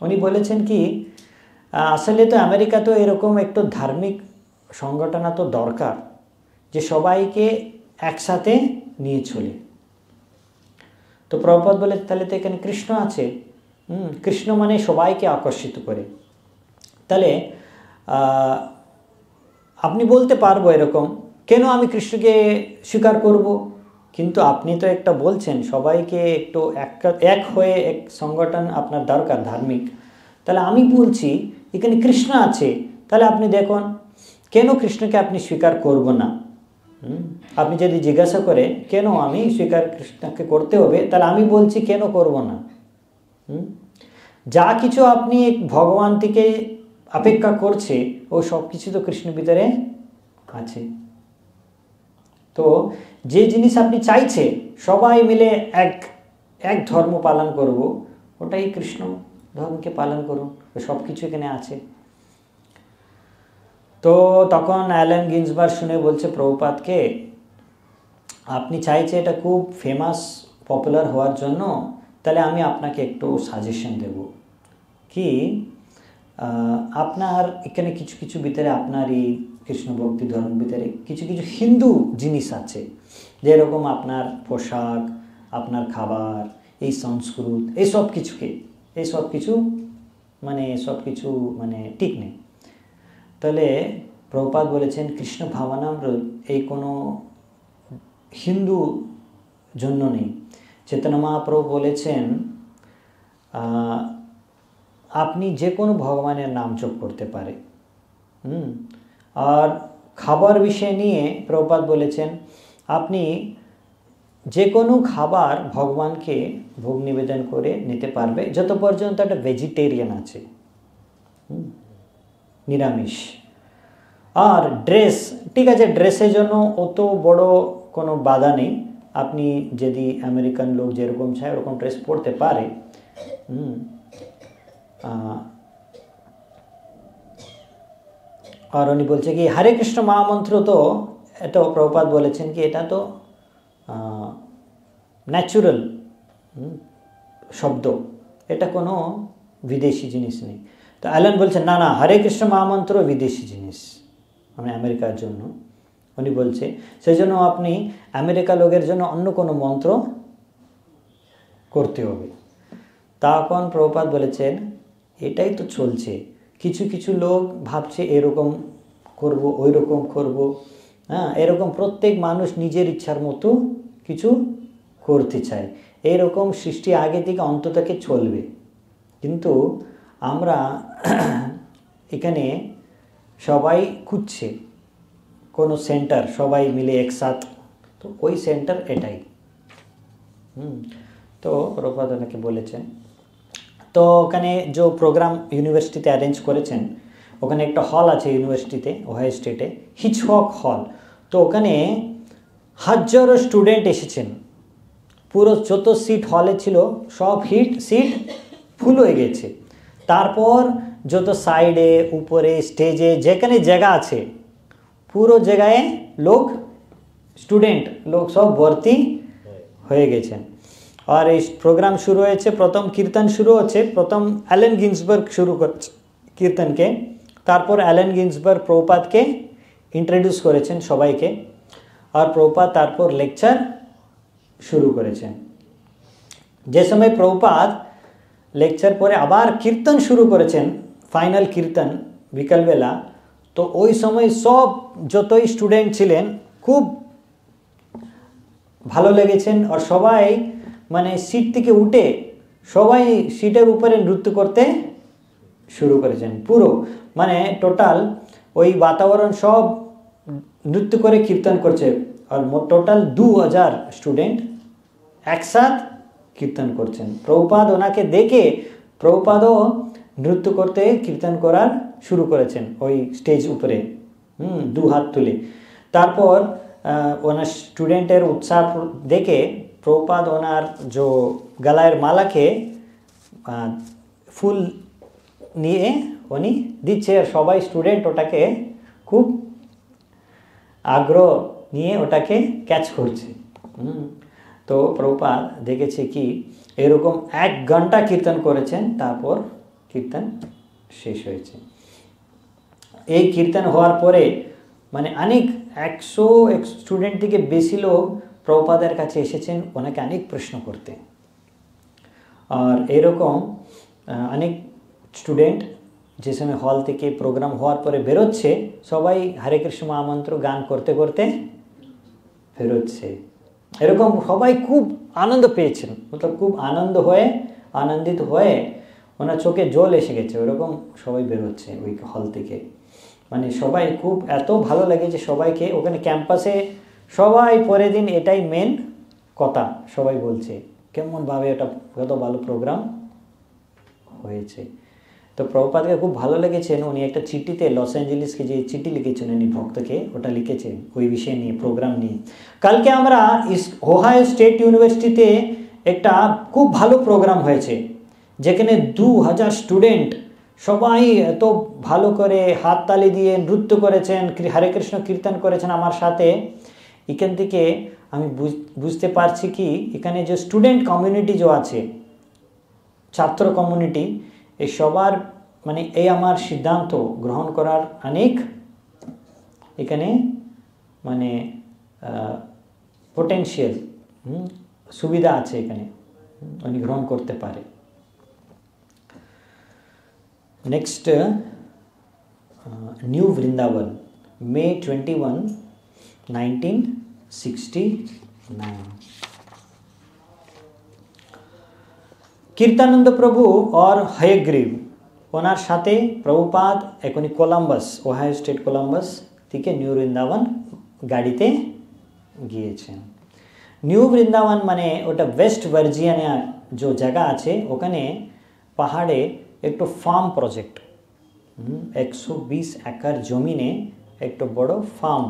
উনি বলেছেন কি আসলে তো আমেরিকা তো এরকম একটু ধার্মিক সংগঠন তো দরকার যে সবাইকে একসাথে নিয়ে চলে। তো প্রভুপাদ বলে তাহলে তো এখানে কৃষ্ণ আছে, কৃষ্ণ মানে সবাইকে আকর্ষিত করে। তাহলে আপনি বলতে পারবো এরকম, কেন আমি কৃষ্ণকে স্বীকার করব? কিন্তু আপনি তো একটা বলছেন সবাইকে একটু এক হয়ে এক সংগঠন আপনার দরকার ধার্মিক। তাহলে আমি বলছি এখানে কৃষ্ণ আছে, তাহলে আপনি দেখুন কেন কৃষ্ণকে আপনি স্বীকার করব না? আপনি যদি জিজ্ঞাসা করে কেন আমি স্বীকার কৃষ্ণকে করতে হবে, তাহলে আমি বলছি কেন করব না। যা কিছু আপনি ভগবান থেকে অপেক্ষা করছে ও সব কিছু তো কৃষ্ণ ভিতরে আছে। তো যে জিনিস আপনি চাইছে সবাই মিলে এক ধর্ম পালন করব, ওটাই কৃষ্ণ ধর্মকে পালন করুন, সব কিছু এখানে আছে। তো তখন অ্যালেন গিন্সবার্গ শুনে বলছে প্রভুপাদকে, আপনি চাইছে এটা খুব ফেমাস পপুলার হওয়ার জন্য, তাহলে আমি আপনাকে একটু সাজেশন দেব কি আপনার এখানে কিছু কিছু ভিতরে আপনার এই কৃষ্ণ ভক্তি ধর্ম ভিতরে কিছু কিছু হিন্দু জিনিস আছে, যেরকম আপনার পোশাক, আপনার খাবার, এই সংস্কৃত, এই সব কিছু মানে ঠিক নেই। তাহলে প্রভুপাদ বলেছেন কৃষ্ণ ভাবনামৃত এই কোনো হিন্দু জন্য নেই। চৈতন্য মহাপ্রভু বলেছেন আপনি যে কোনো ভগবানের নাম জপ করতে পারে। আর খাবার বিষয় নিয়ে প্রভুপাদ বলেছেন আপনি যে কোনো খাবার ভগবানকে ভোগ নিবেদন করে নিতে পারবে যত পর্যন্ত একটা ভেজিটেরিয়ান আছে, নিরামিষ। আর ড্রেস, ঠিক আছে, ড্রেসের জন্য অত বড় কোনো বাধা নেই, আপনি যদি আমেরিকান লোক যেরকম চায় ওরকম ড্রেস পরতে পারে। আর উনি বলছে কি হরে কৃষ্ণ মহামন্ত্র তো এটা প্রভুপাদ বলেছেন কি এটা তো ন্যাচুরাল শব্দ, এটা কোনো বিদেশি জিনিস নেই। তো অ্যালেন বলছেন না না, হরে কৃষ্ণ মহামন্ত্র বিদেশি জিনিস আমি আমেরিকার জন্য। উনি বলছে সেই জন্য আপনি আমেরিকা লোকের জন্য অন্য কোনো মন্ত্র করতে হবে। তখন প্রভুপাদ বলেছেন এটাই তো চলছে, কিছু কিছু লোক ভাবছে এরকম করব ওই রকম করবো, এরকম প্রত্যেক মানুষ নিজের ইচ্ছার মতো কিছু করতে চায়, এরকম সৃষ্টি আগে থেকে অন্ততকে চলবে। কিন্তু আমরা এখানে সবাই খুঁজছে কোনো সেন্টার, সবাই মিলে একসাথ, তো ওই সেন্টার এটাই। তো প্রভুপাদ ওনাকে বলেছেন। তো ওখানে যে প্রোগ্রাম ইউনিভার্সিটিতে অ্যারেঞ্জ করেছেন, ওখানে একটা হল আছে ইউনিভার্সিটিতে, ওহাইও স্টেটে, হিচকক হল। তো ওখানে হাজারো স্টুডেন্ট এসেছেন, পুরো যত সিট হলে ছিল সব সিট ফুল হয়ে গেছে। তারপর যত সাইডে উপরে স্টেজে যেখানে জায়গা আছে পুরো জায়গায় স্টুডেন্ট লোক সব ভর্তি হয়ে গেছেন। আর এই প্রোগ্রাম শুরু হয়েছে, প্রথম কীর্তন শুরু হচ্ছে, প্রথম অ্যালেন গিন্সবার্গ শুরু করছে কীর্তনকে। তারপর অ্যালেন গিন্সবার্গ প্রভুপাদকে ইন্ট্রোডিউস করেছেন সবাইকে, আর প্রভুপাদ তারপর লেকচার শুরু করেছেন। যে সময় প্রভুপাদ লেকচার পরে আবার কীর্তন শুরু করেছেন, ফাইনাল কীর্তন বিকালবেলা, তো ওই সময় সব যতই স্টুডেন্ট ছিলেন খুব ভালো লেগেছেন। আর সবাই মানে সিট থেকে উঠে সবাই সিটের উপরে নৃত্য করতে শুরু করেছেন, পুরো মানে টোটাল ওই বাতাবরণ সব নৃত্য করে কীর্তন করছে। আর টোটাল 2000 স্টুডেন্ট একসাথ কীর্তন করছেন। প্রভুপাদ ওনাকে দেখে প্রভুপাদও নৃত্য করতে কীর্তন করার শুরু করেছেন ওই স্টেজ উপরে, দু হাত তুলে। তারপর ওনার স্টুডেন্টের উৎসাহ দেখে প্রভুপাদ ওনার যে গলায়ের মালাকে ফুল নিয়ে উনি দিচ্ছে, আর সবাই স্টুডেন্ট ওটাকে খুব আগ্রহ নিয়ে ওটাকে ক্যাচ করছে। তো প্রভুপাদ দেখেছে কি এরকম 1 ঘন্টা কীর্তন করেছেন, তারপর কীর্তন শেষ হয়েছে। এই কীর্তন হওয়ার পরে মানে অনেক 100 স্টুডেন্ট থেকে বেশি লোক প্রভুপাদের কাছে এসেছেন ওনাকে অনেক প্রশ্ন করতে। আর এরকম অনেক স্টুডেন্ট যে সময় হল থেকে প্রোগ্রাম হওয়ার পরে বেরোচ্ছে, সবাই হরে কৃষ্ণ মহামন্ত্র গান করতে করতে বেরোচ্ছে। এরকম সবাই খুব আনন্দ পেয়েছেন, মতলব খুব আনন্দিত হয়ে ওনার চোখে জল এসে গেছে, ওরকম সবাই বেরোচ্ছে ওই হল থেকে। মানে সবাই খুব এত ভালো লেগেছে সবাইকে ওখানে ক্যাম্পাসে। সবাই পরের দিন এটাই মেন কথা, সবাই বলছে কেমনভাবে এটা কত ভালো প্রোগ্রাম হয়েছে। তো প্রভুপাদকে খুব ভালো লেগেছেন, উনি একটা চিঠিতে লস অ্যাঞ্জেলেসকে যে চিঠি লিখেছেন উনি ভক্তকে, ওটা লিখেছেন ওই বিষয় নিয়ে, প্রোগ্রাম নিয়ে। কালকে আমরা ওহাইও স্টেট ইউনিভার্সিটিতে একটা খুব ভালো প্রোগ্রাম হয়েছে, যেখানে 2000 স্টুডেন্ট সবাই এত ভালো করে হাততালি দিয়ে নৃত্য করেছেন, হরে কৃষ্ণ কীর্তন করেছেন আমার সাথে। এখান থেকে আমি বুঝতে পারছি কি এখানে যে স্টুডেন্ট কমিউনিটি যে আছে, ছাত্র কমিউনিটি, এই সবার মানে এই আমার সিদ্ধান্ত গ্রহণ করার অনেক এখানে মানে পোটেনশিয়াল সুবিধা আছে, এখানে উনি গ্রহণ করতে পারে। নেক্সট নিউ বৃন্দাবন, মে 21, 1969। কীর্তানন্দ প্রভু আর হয়গ্রীব ওনার সাথে প্রভুপাদ এখনই কলম্বাস, ওহাইও স্টেট কলম্বাস থেকে নিউ বৃন্দাবন গাড়িতে গিয়েছেন। নিউ বৃন্দাবন মানে ওটা ওয়েস্ট ভার্জিনিয়া যে জায়গা আছে, ওখানে পাহাড়ে একটু ফার্ম প্রজেক্ট, 120 একর জমিনে একটু বড় ফার্ম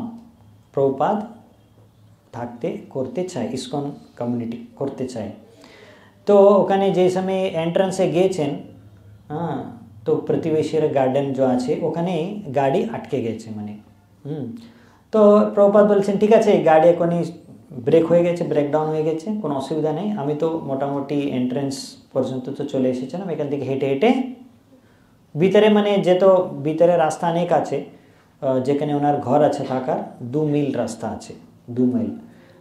প্রভুপাদ করতে চায়, ইসকন কমিউনিটি করতে চায়। তো ওখানে যে সময় এন্ট্রান্সে গিয়েছেন, তো প্রতিবেশীর গার্ডেন যে আছে ওখানে গাড়ি আটকে গেছে মানে তো প্রভুপাদ বলছেন ঠিক আছে, গাড়ি এখনই ব্রেক হয়ে গেছে, ব্রেকডাউন হয়ে গেছে, কোনো অসুবিধা নেই, আমি তো মোটামুটি এন্ট্রেন্স পর্যন্ত তো চলে এসেছিলাম, এখান থেকে হেঁটে হেঁটে ভিতরে মানে যেত, ভিতরে রাস্তা অনেক আছে, যেখানে ওনার ঘর আছে থাকার 2 মিল রাস্তা আছে, 2 মাইল।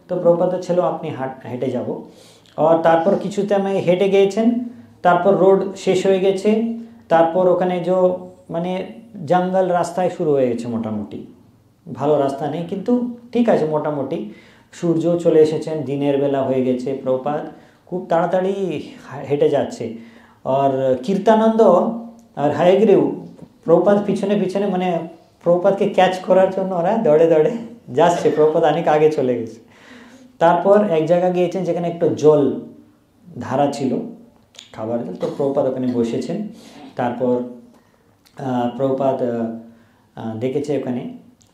তো প্রভুপাদ ছিল আপনি হেঁটে যাব। আর তারপর কিছুতে আমি হেঁটে গিয়েছেন, তারপর রোড শেষ হয়ে গেছে, তারপর ওখানে যে মানে জঙ্গল রাস্তায় শুরু হয়ে গেছে, মোটামুটি ভালো রাস্তা নেই কিন্তু ঠিক আছে মোটামুটি। সূর্য চলে এসেছেন, দিনের বেলা হয়ে গেছে, প্রভুপাদ খুব তাড়াতাড়ি হেঁটে যাচ্ছে। আর কীর্তানন্দ আর হয়গ্রীব প্রভুপাদ পিছনে পিছনে মানে প্রভুপাদকে ক্যাচ করার জন্য ওরা দৌড়ে দৌড়ে যাচ্ছে, প্রভুপাদ অনেক আগে চলে গেছে। তারপর এক জায়গা গিয়েছেন যেখানে একটু জল ধারা ছিল, খাবার জল, তো প্রভুপাদ ওখানে বসেছেন। তারপর প্রভুপাদ দেখেছে ওখানে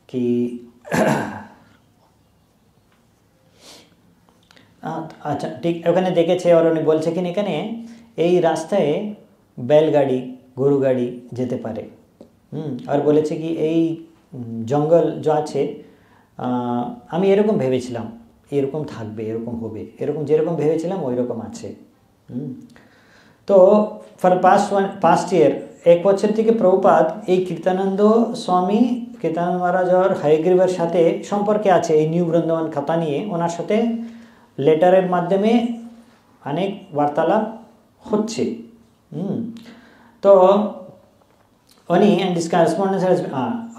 কি আচ্ছা ঠিক ওখানে দেখেছে, আর উনি বলছে কি এখানে এই রাস্তায় বেলগাড়ি গরু গাড়ি যেতে পারে। আর বলেছে কি এই জঙ্গল যে আছে আমি এরকম ভেবেছিলাম, এরকম থাকবে, এরকম হবে, এরকম যেরকম ভেবেছিলাম ওই রকম আছে। তো ফর পাস্ট ইয়ার 1 বছর থেকে প্রভুপাদ এই কীর্তানন্দ স্বামী, কীর্তানন্দ মহারাজ আর হয়গ্রীবের সাথে সম্পর্কে আছে এই নিউ বৃন্দাবন কথা নিয়ে, ওনার সাথে লেটারের মাধ্যমে অনেক বার্তালাপ হচ্ছে। তো উনি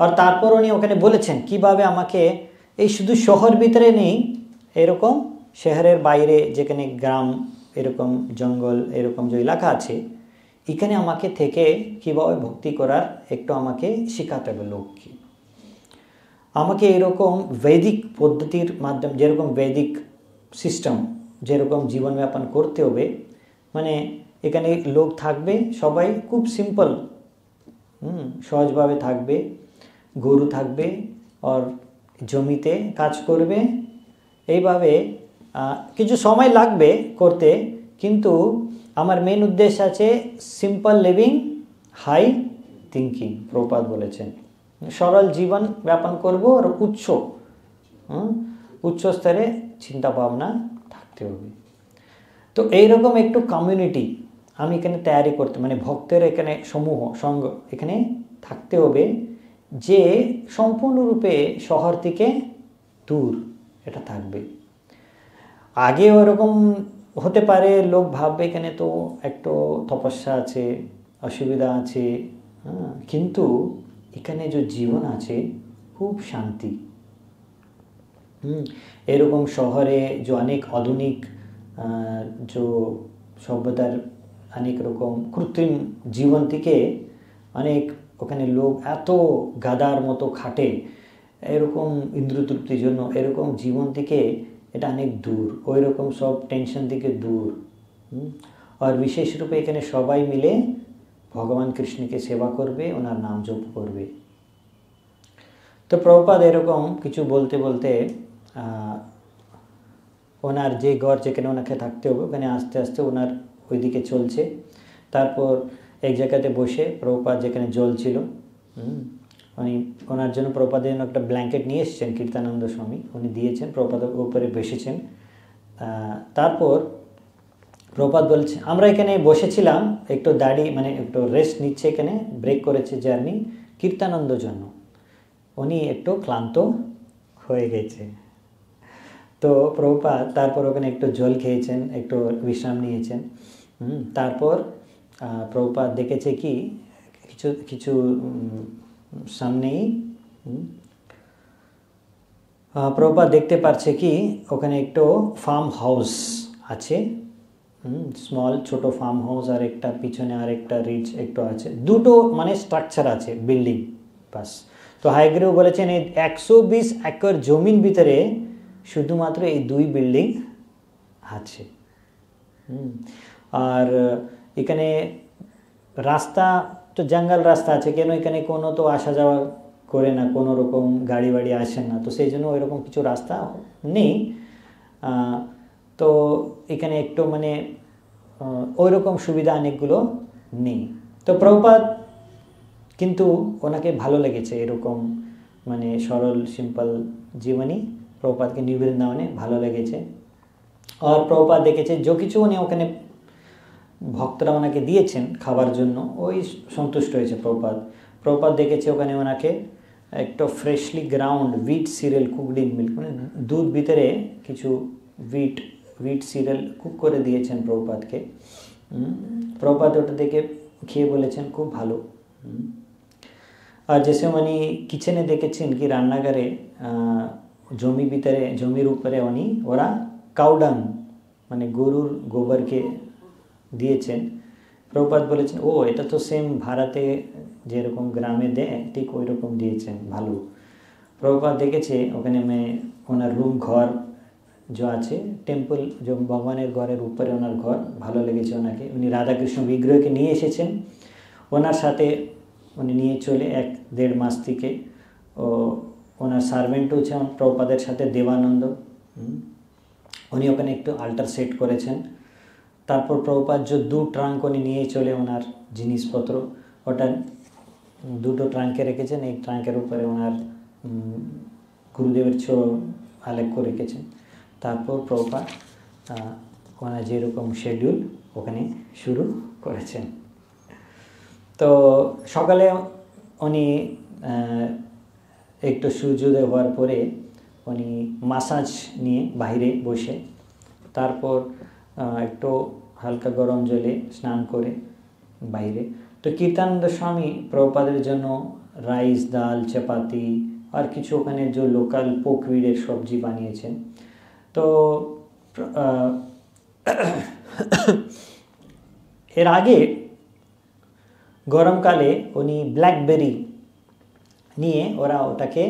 আর তারপর উনি ওখানে বলেছেন কিভাবে আমাকে এই শুধু শহর ভিতরে নেই, এরকম শহরের বাইরে যেখানে গ্রাম এরকম জঙ্গল এরকম যে এলাকা আছে, এখানে আমাকে থেকে কীভাবে ভক্তি করার একটু আমাকে শেখাতে হবে লোককে। আমাকে এরকম বৈদিক পদ্ধতির মাধ্যমে, যেরকম বৈদিক সিস্টেম যেরকম জীবনযাপন করতে হবে, মানে এখানে লোক থাকবে সবাই খুব সিম্পল, সহজভাবে থাকবে, গরু থাকবে আর জমিতে কাজ করবে, এইভাবে কিছু সময় লাগবে করতে, কিন্তু আমার মেন উদ্দেশ্য আছে simple living high thinking. Prabhupada বলেছেন সরল জীবন যাপন করব আর উচ্চ স্তরে চিন্তা ভাবনা থাকতে হবে। তো এইরকম একটু কমিউনিটি আমি এখানে তৈরি করতে, মানে ভক্তের এখানে সমূহ সঙ্গ এখানে থাকতে হবে যে সম্পূর্ণরূপে শহর থেকে দূর এটা থাকবে। আগে ওরকম হতে পারে, লোক ভাববে এখানে তো একটু তপস্যা আছে, অসুবিধা আছে, হ্যাঁ, কিন্তু এখানে যে জীবন আছে খুব শান্তি। এরকম শহরে যে অনেক আধুনিক যে সভ্যতার অনেক রকম কৃত্রিম জীবন থেকে অনেক ওখানে লোক এত গাদার মতো খাটে এরকম ইন্দ্রতৃপ্তির জন্য, এরকম জীবন থেকে এটা অনেক দূর, ওই রকম সব টেনশন থেকে দূর। আর বিশেষ রূপে এখানে সবাই মিলে ভগবান কৃষ্ণকে সেবা করবে, ওনার নাম জপ করবে। তো প্রভুপাদ এরকম কিছু বলতে বলতে ওনার যে ঘর যেখানে ওনাকে থাকতে হবে ওখানে আস্তে আস্তে ওনার ওইদিকে চলছে। তারপর এক জায়গাতে বসে প্রভুপাদ যেখানে জল ছিল, উনি ওনার জন্য প্রভুপাদের জন্য একটা ব্ল্যাঙ্কেট নিয়ে এসেছেন কীর্তানন্দ স্বামী, উনি দিয়েছেন, প্রভুপাদের উপরে বসেছেন। তারপর প্রভুপাদ বলছে আমরা এখানে বসেছিলাম একটু দাঁড়িয়ে, মানে একটু রেস্ট নিচ্ছে, এখানে ব্রেক করেছে জার্নি কীর্তানন্দ জন্য, উনি একটু ক্লান্ত হয়ে গেছে। তো প্রভুপাদ তারপর ওখানে একটু জল খেয়েছেন, একটু বিশ্রাম নিয়েছেন। তারপর প্রভুপাদ দেখেছে কি কিছু কিছু সামনেই প্রভুপাদ দেখতে পারছে কি ওখানে একটু ফার্ম হাউস আছে, স্মল ছোট ফার্ম হাউস, আর একটা পিছনে আর একটা রিচ একটু আছে, দুটো মানে স্ট্রাকচার আছে বিল্ডিং বাস। তো হায়গ্রীব বলেছেন এই 120 একর জমির ভিতরে শুধুমাত্র এই দুই বিল্ডিং আছে। আর এখানে রাস্তা তো জঙ্গল রাস্তা আছে, কেন এখানে কোনো তো আসা যাওয়া করে না, কোনো রকম গাড়ি বাড়ি আসে না, তো সেই জন্য ওইরকম কিছু রাস্তা নেই। তো এখানে একটু মানে ওই রকম সুবিধা অনেকগুলো নেই। তো প্রভুপাদ কিন্তু ওনাকে ভালো লেগেছে এরকম মানে সরল সিম্পল জীবনী, প্রভুপাদকে নিউ বৃন্দাবনে ভালো লেগেছে। আর প্রভুপাদ দেখেছে যে কিছু উনি ওখানে ভক্তরা ওনাকে দিয়েছেন খাবার জন্য, ওই সন্তুষ্ট হয়েছে প্রভুপাদ। প্রভুপাদ দেখেছে ওখানে ওনাকে একটু freshly ground wheat cereal cooked in milk, মানে দুধ ভিতরে কিছু উইট সিরিয়াল কুক করে দিয়েছেন প্রভুপাদকে। প্রভুপাদ ওটা দেখে খেয়ে বলেছেন খুব ভালো। আর যেসে উনি কিচেনে দেখেছেন কি রান্নাঘরে জমির উপরে ওরা কাউডাং মানে গরুর গোবরকে দিয়েছেন। প্রভুপাদ বলেছেন ও এটা তো সেম ভারতে যেরকম গ্রামে দেয় ঠিক ওই রকম দিয়েছেন, ভালো। প্রভুপাদ দেখেছে ওখানে ওনার রুম ঘর যে আছে টেম্পল, যে ভগবানের ঘরের উপরে ওনার ঘর, ভালো লেগেছে ওনাকে। উনি রাধাকৃষ্ণ বিগ্রহকে নিয়ে এসেছেন ওনার সাথে, উনি নিয়ে চলে 1-1.5 মাস থেকে। ও ওনার সার্ভেন্টও হচ্ছে প্রভুপাদের সাথে দেবানন্দ, উনি ওখানে একটু আল্টার সেট করেছেন। তারপর প্রভুপাদ যে 2 ট্রাঙ্ক উনি নিয়ে চলে ওনার জিনিসপত্র, ওটা 2টো ট্রাঙ্কে রেখেছেন, এই ট্রাঙ্কের উপরে ওনার গুরুদেবের আলেখ্য রেখেছেন। তারপর প্রভুপাদ ওনার যেরকম শিডিউল ওখানে শুরু করেছেন। তো সকালে উনি একটু সূর্যোদয় হওয়ার পরে উনি মাসাজ নিয়ে বাইরে বসে, তারপর একটু হালকা গরম জলে স্নান করে বাইরে। তো কীর্তানন্দ স্বামী প্রভুপাদের জন্য রাইস, ডাল, চাপাতি আর কিছু ওখানে যে লোকাল পোকউইডের সবজি বানিয়েছেন। তো এর আগে গরমকালে উনি ব্ল্যাকবেরি নিয়ে ওরা ওটাকে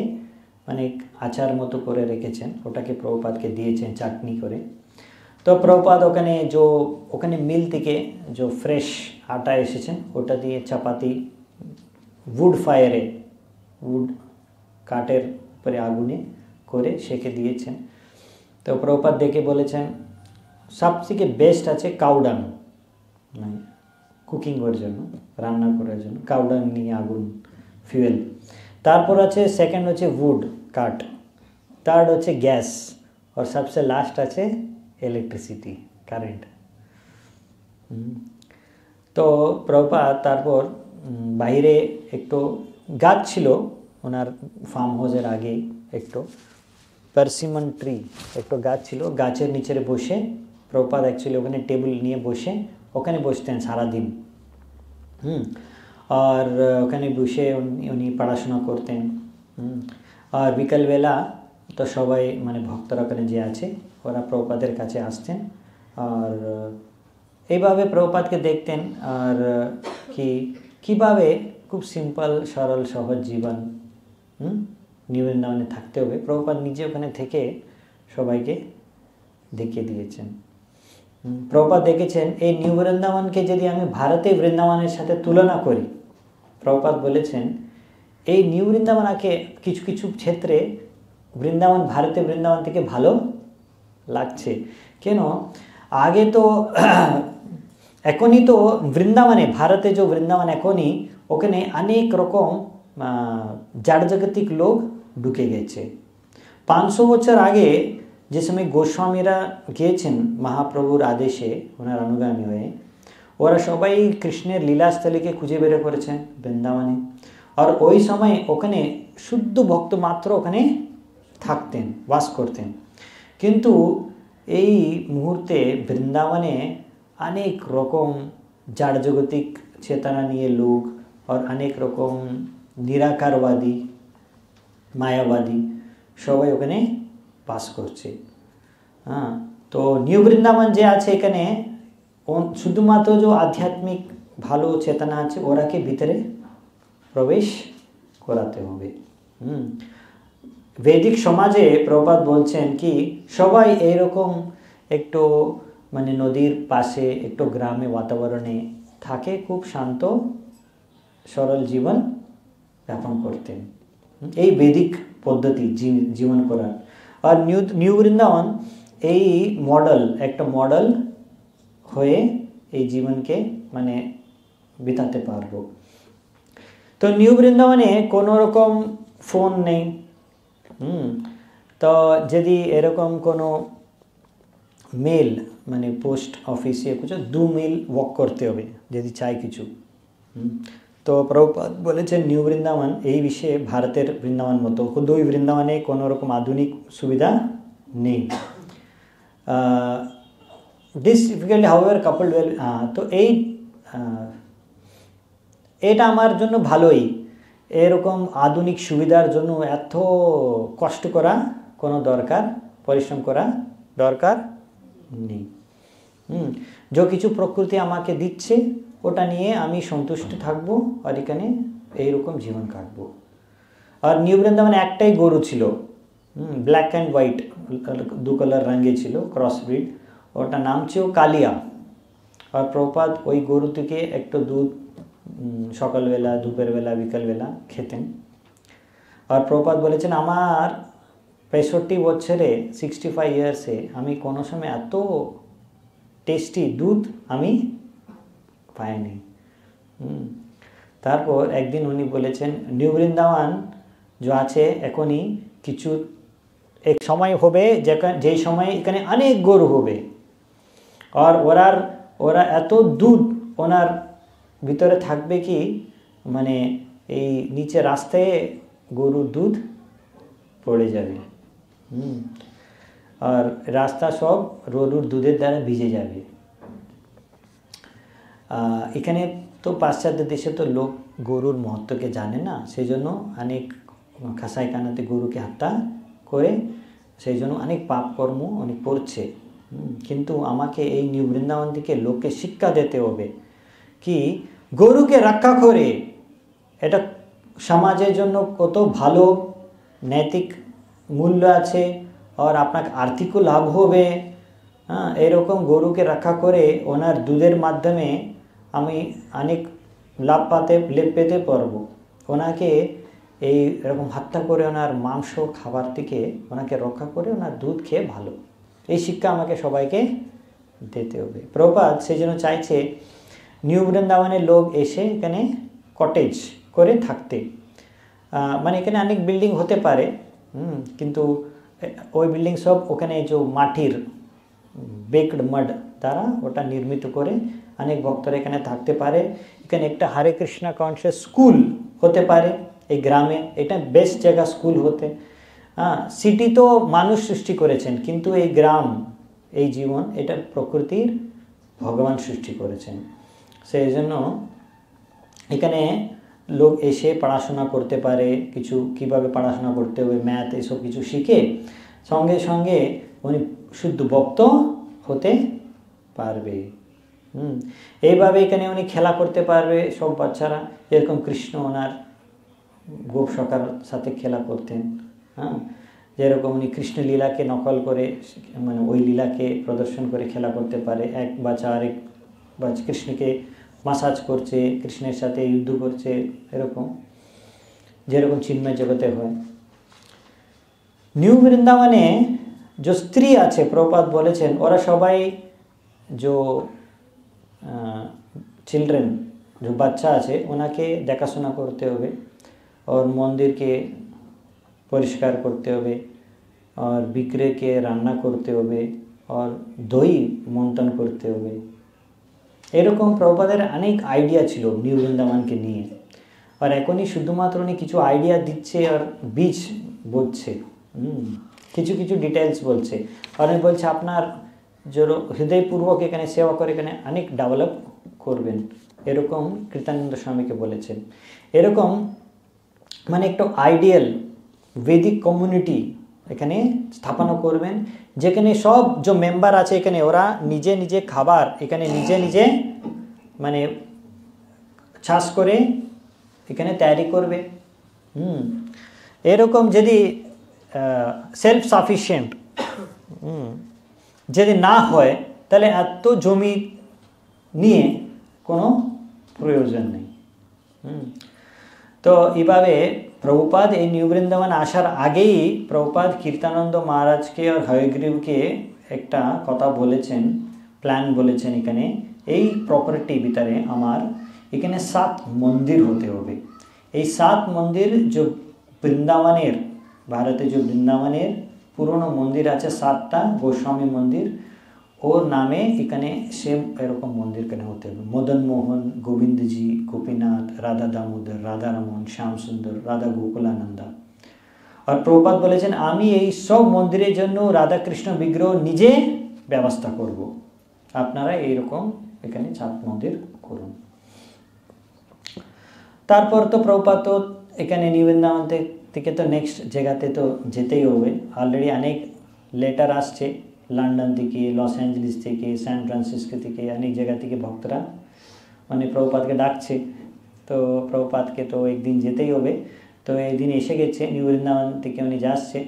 মানে আচার মতো করে রেখেছেন, ওটাকে প্রভুপাদকে দিয়েছেন চাটনি করে। তো প্রভুপাদ ওখানে মিল থেকে যে ফ্রেশ আটা এসেছেন ওটা দিয়ে চাপাতি উড কাঠের উপরে আগুনে করে সেকে দিয়েছেন। তো প্রভুপাদ দেখে বলেছেন সবথেকে বেস্ট আছে কাউডাং, মানে কুকিংয়ের জন্য, রান্না করার জন্য কাউডাং নিয়ে আগুন ফুয়েল। তারপর আছে সেকেন্ড হচ্ছে উড কাঠ, থার্ড হচ্ছে গ্যাস, আর সবচেয়ে লাস্ট আছে ইলেকট্রিসিটি কারেন্ট। তো প্রভুপাদ তারপর বাইরে একটু গাছ ছিল ওনার ফার্ম হাউসের আগে, একটু পার্সিমন ট্রি একটু গাছ ছিল, গাছের নিচে বসে প্রভুপাদ অ্যাকচুয়ালি ওখানে টেবিল নিয়ে বসে ওখানে বসতেন সারাদিন। আর ওখানে বসে উনি পড়াশোনা করতেন। আর বিকালবেলা তো সবাই মানে ভক্তরা ওখানে যে আছে ওরা প্রভুপাদের কাছে আসতেন আর এইভাবে প্রভুপাদকে দেখতেন। আর কীভাবে খুব সিম্পল সরল সহজ জীবন নিউ বৃন্দাবনে থাকতে হবে, প্রভুপাদ নিজে ওখানে থেকে সবাইকে দেখিয়ে দিয়েছেন। প্রভুপাদ দেখেছেন এই নিউ বৃন্দাবনকে যদি আমি ভারতে বৃন্দাবনের সাথে তুলনা করি, প্রভুপাদ বলেছেন এই নিউ বৃন্দাবনকে কিছু কিছু ক্ষেত্রে বৃন্দাবন ভারতে বৃন্দাবন থেকে ভালো লাগছে। কেন? আগে তো এখনই তো বৃন্দাবনে ভারতে যে বৃন্দাবন এখনই ওখানে অনেক রকম জাড়জাগতিক লোক ঢুকে গেছে। 500 বছর আগে যে সময় গোস্বামীরা গিয়েছেন মহাপ্রভুর আদেশে ওনার অনুগামী হয়ে, ওরা সবাই কৃষ্ণের লীলাস্থলীকে খুঁজে বের করেছেন বৃন্দাবনে। আর ওই সময় ওখানে শুদ্ধ ভক্ত মাত্র ওখানে থাকতেন, বাস করতেন। কিন্তু এই মুহূর্তে বৃন্দাবনে অনেক রকম জাড়জগতিক চেতনা নিয়ে লোক আর অনেক রকম নিরাকারবাদী মায়াবাদী সবাই ওখানে বাস করছে। তো নিউ বৃন্দাবন যে আছে এখানে শুধুমাত্র যে আধ্যাত্মিক ভালো চেতনা আছে ওরাকে ভিতরে প্রবেশ করাতে হবে। বৈদিক সমাজে প্রভুপাদ বলছেন কি সবাই এইরকম একটু মানে নদীর পাশে একটু গ্রামে বাতাবরণে থাকে, খুব শান্ত সরল জীবন যাপন করতেন। এই বৈদিক পদ্ধতি জীবন করার। আর নিউ বৃন্দাবন এই মডেল একটা মডেল হয়ে এই জীবনকে মানে বিতাতে পারবো। তো নিউ বৃন্দাবনে কোনো রকম ফোন নেই। তো যদি এরকম কোনো মেল মানে পোস্ট অফিসে কিছু 2 মাইল ওয়াক করতে হবে যদি চাই কিছু। তো প্রভুপাদ বলেছেন নিউ বৃন্দাবন এই বিষয়ে ভারতের বৃন্দাবন মতো দুই বৃন্দাবনে কোনো রকম আধুনিক সুবিধা নেই। This difficulty however coupled well. তো এটা আমার জন্য ভালোই, এরকম আধুনিক সুবিধার জন্য এত কষ্ট করা কোনো পরিশ্রম করা দরকার নেই। যে কিছু প্রকৃতি আমাকে দিচ্ছে ওটা নিয়ে আমি সন্তুষ্ট থাকবো আর এখানে এইরকম জীবন কাটবো। আর নিউ বৃন্দাবনে একটাই গরু ছিল, ব্ল্যাক অ্যান্ড হোয়াইট 2 কালার রঙে ছিল, ক্রস ব্রিড, ওটা নাম ছিল কালিয়া। আর প্রভুপাদ ওই গরু থেকে একটু দুধ সকালবেলা দুপুরবেলা বিকালবেলা খেতেন। আর প্রভুপাদ বলেছেন আমার 65 বছরে 65 ইয়ার্সে আমি কোনো সময় এত টেস্টি দুধ আমি পাইনি। তারপর একদিন উনি বলেছেন নিউ বৃন্দাবন যে আছে এখনই কিছু এক সময় হবে যেই সময় এখানে অনেক গরু হবে আর ওরা এত দুধ ওনার ভিতরে থাকবে কি মানে এই নিচে রাস্তায় গরুর দুধ পড়ে যাবে। আর রাস্তা সব গরুর দুধের দ্বারা ভিজে যাবে। এখানে তো পাশ্চাত্য দেশে তো লোক গরুর মহত্বকে জানে না, সেই জন্য অনেক খাসাই কানাতে গরুকে হত্যা করে, সেই জন্য অনেক পাপ কর্ম অনেক করছে। কিন্তু আমাকে এই নিউ বৃন্দাবন থেকে লোককে শিক্ষা দিতে হবে কি গরুকে রক্ষা করে এটা সমাজের জন্য কত ভালো নৈতিক মূল্য আছে আর আপনাকে আর্থিকও লাভ হবে। এরকম গরুকে রক্ষা করে ওনার দুধের মাধ্যমে আমি অনেক লাভ পেতে পারবো। ওনাকে এই এরকম হত্যা করে ওনার মাংস খাবার থেকে ওনাকে রক্ষা করে ওনার দুধ খেয়ে ভালো, এই শিক্ষা আমাকে সবাইকে দিতে হবে। প্রভুপাদ সেই জন্য চাইছে নিউ বৃন্দাবনের লোক এসে এখানে কটেজ করে থাকতে। মানে এখানে অনেক বিল্ডিং হতে পারে, কিন্তু ওই বিল্ডিং সব ওখানে যে মাটির বেকড মাড দ্বারা ওটা নির্মিত করে অনেক ভক্তরা এখানে থাকতে পারে। এখানে একটা হরে কৃষ্ণ কনসিয়াস স্কুল হতে পারে এই গ্রামে, এটা বেস্ট জায়গা স্কুল হতে। হ্যাঁ, সিটি তো মানুষ সৃষ্টি করেছেন, কিন্তু এই গ্রাম, এই জীবন, এটা প্রকৃতির ভগবান সৃষ্টি করেছেন। সেই জন্য এখানে লোক এসে পড়াশোনা করতে পারে, কিছু কিভাবে পড়াশোনা করতে হবে, ম্যাথ এসব কিছু শিখে সঙ্গে সঙ্গে উনি শুদ্ধ ভক্ত হতে পারবে। এইভাবে এখানে উনি খেলা করতে পারবে সব বাচ্চারা, যেরকম কৃষ্ণ ওনার গোপ সখার সাথে খেলা করতেন। হ্যাঁ, যেরকম উনি কৃষ্ণ লীলাকে নকল করে, মানে ওই লীলাকে প্রদর্শন করে খেলা করতে পারে। এক বাচ্চা আরেক বাচ্চা কৃষ্ণকে মাসাজ করছে, কৃষ্ণের সাথে যুদ্ধ করছে, এরকম যেরকম চিন্ময় জগতে হয়। নিউ বৃন্দাবনে যে স্ত্রী আছে, প্রভুপাদ বলেছেন ওরা সবাই যে চিলড্রেন, যে বাচ্চা আছে ওনাকে দেখাশোনা করতে হবে, और মন্দিরকে পরিষ্কার করতে হবে, আর বিক্রেকে রান্না করতে হবে, আর দই মন্থন করতে হবে। এরকম প্রভুপাদের অনেক আইডিয়া ছিল নিউ বৃন্দাবনকে নিয়ে। আর এখনই শুধুমাত্র উনি কিছু আইডিয়া দিচ্ছে আর বীজ বলছে, কিছু কিছু ডিটেলস বলছে। আর উনি বলছে আপনার যে হৃদয়পূর্বক এখানে সেবা করে এখানে অনেক ডেভেলপ করবেন, এরকম কীর্তানন্দ স্বামীকে বলেছেন। এরকম মানে একটা আইডিয়াল বৈদিক কমিউনিটি এখানে স্থাপনা করবেন, যেখানে সব যে মেম্বার আছে এখানে ওরা নিজে নিজে খাবার এখানে নিজে নিজে মানে চাষ করে এখানে তৈরি করবে। এরকম যদি সেলফ সাফিসিয়েন্ট যদি না হয় তাহলে এত জমি নিয়ে কোনো প্রয়োজন নেই। তো এইভাবে প্রভুপাদ এই নিউ বৃন্দাবন আসার আগেই প্রভুপাদ কীর্তানন্দ মহারাজকে আর হয়গ্রীবকে একটা কথা বলেছেন, প্ল্যান বলেছেন। এখানে এই প্রপার্টি ভিতরে আমার এখানে 7 মন্দির হতে হবে। এই 7 মন্দির যে বৃন্দাবনের, ভারতে যে বৃন্দাবনের পুরনো মন্দির আছে 7টা গোস্বামী মন্দির, ওর নামে এখানে সেম এরকম মন্দির এখানে হতে হবে। মদন মোহন, গোবিন্দজি, গোপীনাথ, রাধা দামোদর, রাধা রমন, শ্যাম সুন্দর, রাধা গোকুলানন্দা। আর প্রভুপাদ বলেছেন আমি এই সব মন্দিরের জন্য রাধা কৃষ্ণ বিগ্রহ নিজে ব্যবস্থা করব, আপনারা এইরকম এখানে 7 মন্দির করুন। তারপর তো প্রভুপাদ তো এখানে নিউ বৃন্দাবন থেকে তো নেক্সট জায়গাতে তো যেতেই হবে। অলরেডি অনেক লেটার আসছে লন্ডন থেকে, লস অ্যাঞ্জেলিস থেকে, স্যান ফ্রান্সিসকো থেকে, অনেক জায়গা থেকে ভক্তরা মানে প্রভুপাদকে ডাকছে। তো প্রভুপাদকে তো একদিন যেতেই হবে। তো একদিন এসে গেছে, নিউ বৃন্দাবন থেকে উনি যাচ্ছে।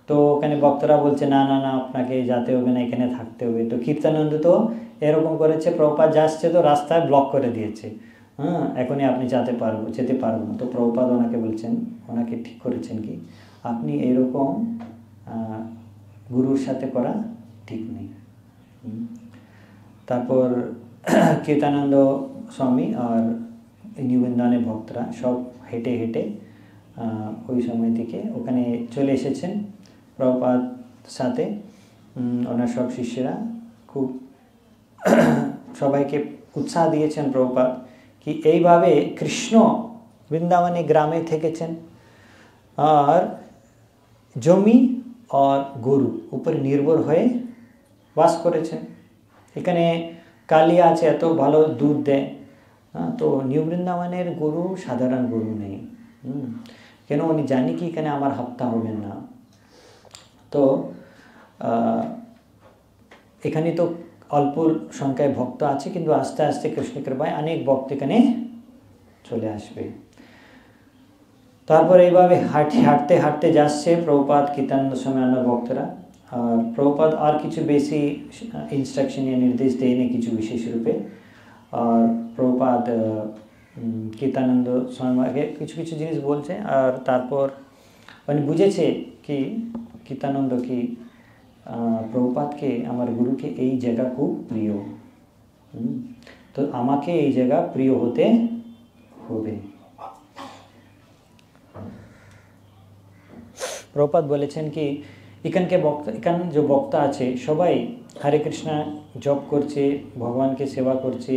তো ওখানে ভক্তরা বলছে না না না আপনাকে যেতে হবে না, এখানে থাকতে হবে। তো কীর্তানন্দ তো এরকম করেছে, প্রভুপাদ যাচ্ছে তো রাস্তায় ব্লক করে দিয়েছে, এখনই আপনি যেতে পারবো না। তো প্রভুপাদ ওনাকে বলছেন, ওনাকে ঠিক করেছেন কি আপনি এরকম গুরুর সাথে করা ঠিক নেই। তারপর কীর্তানন্দ স্বামী আর নিউ বৃন্দাবনের ভক্তরা সব হেঁটে হেঁটে ওই সময় থেকে ওখানে চলে এসেছেন প্রভুপাদ সাথে। ওনার সব শিষ্যরা খুব সবাইকে উৎসাহ দিয়েছেন প্রভুপাদ কি এইভাবে কৃষ্ণ বৃন্দাবনে গ্রামে থেকেছেন আর জমি আর গরু উপর নির্ভর হয়ে বাস করেছেন। এখানে কালিয়া আছে, এত ভালো দুধ দেয়। তো নিউ বৃন্দাবনের গরু সাধারণ গরু নেই। কেন উনি জানি কি এখানে আমার হত্যা হবে না। তো এখানে তো অল্প সংখ্যায় ভক্ত আছে, কিন্তু আস্তে আস্তে কৃষ্ণ কৃপায় অনেক ভক্ত এখানে চলে আসবে। তারপর এইভাবে হাঁটতে হাঁটতে যাচ্ছে প্রভুপাদ, কীর্তানন্দ স্বামী অন্য ভক্তরা। আর প্রভুপাদ আর কিছু বেশি ইনস্ট্রাকশন या নির্দেশ দেয়নি কিছু বিশেষ রূপে। আর প্রভুপাদ কীর্তানন্দ স্বামীকে কিছু কিছু জিনিস বলছে। আর তারপর উনি বুঝেছে কি কীর্তানন্দ কি প্রভুপাদকে, আমার গুরুকে এই জায়গা খুব প্রিয়, তো আমাকে এই জায়গা প্রিয় হতে হবে। প্রভুপাদ বলেছেন কি এখান যে বক্তা আছে সবাই হরে কৃষ্ণা জপ করছে, ভগবানকে সেবা করছে,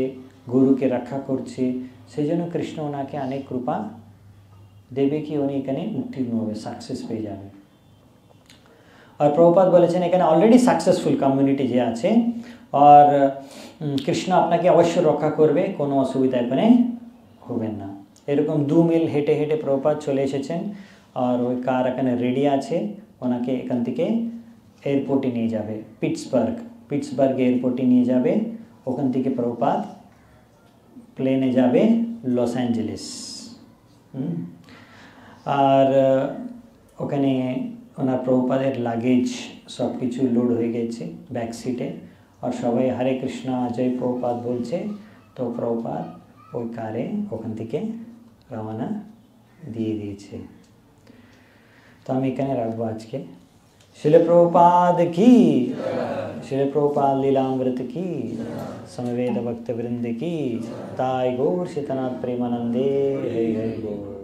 গুরুকে রক্ষা করছে, সেই জন্য কৃষ্ণ ওনাকে অনেক কৃপা দেবে কি উনি এখানে উত্তীর্ণ হবে, সাকসেস পেয়ে যাবে। আর প্রভুপাদ বলেছেন এখানে অলরেডি সাকসেসফুল কমিউনিটি যে আছে, আর কৃষ্ণ আপনাকে অবশ্য রক্ষা করবে, কোনো অসুবিধা এখানে হবেন না। এরকম 2 মিল হেঁটে হেঁটে প্রভুপাদ চলে এসেছেন, আর ওই কার এখানে রেডি আছে, ওনাকে এখান থেকে এয়ারপোর্টে নিয়ে যাবে, পিটসবার্গ এয়ারপোর্টে নিয়ে যাবে। ওখান থেকে প্রভুপাদ প্লেনে যাবে লস অ্যাঞ্জেলেস। আর ওখানে ওনার প্রভুপাদের লাগেজ সব কিছু লোড হয়ে গেছে ব্যাক সিটে, আর সবাই হরে কৃষ্ণ জয় প্রভুপাদ বলছে। তো প্রভুপাদ ওই কারে ওখান থেকে রওনা দিয়ে দিয়েছে। তো আমি এখানে রাখবো আজকে। শিল প্রভুপাদ কি, শিল প্রভুপাদ লীলামৃত কি, সমবেত ভক্ত বৃন্দ কি, তাই গৌর सीतानाथ प्रेमानंदे हरि हरि बोल।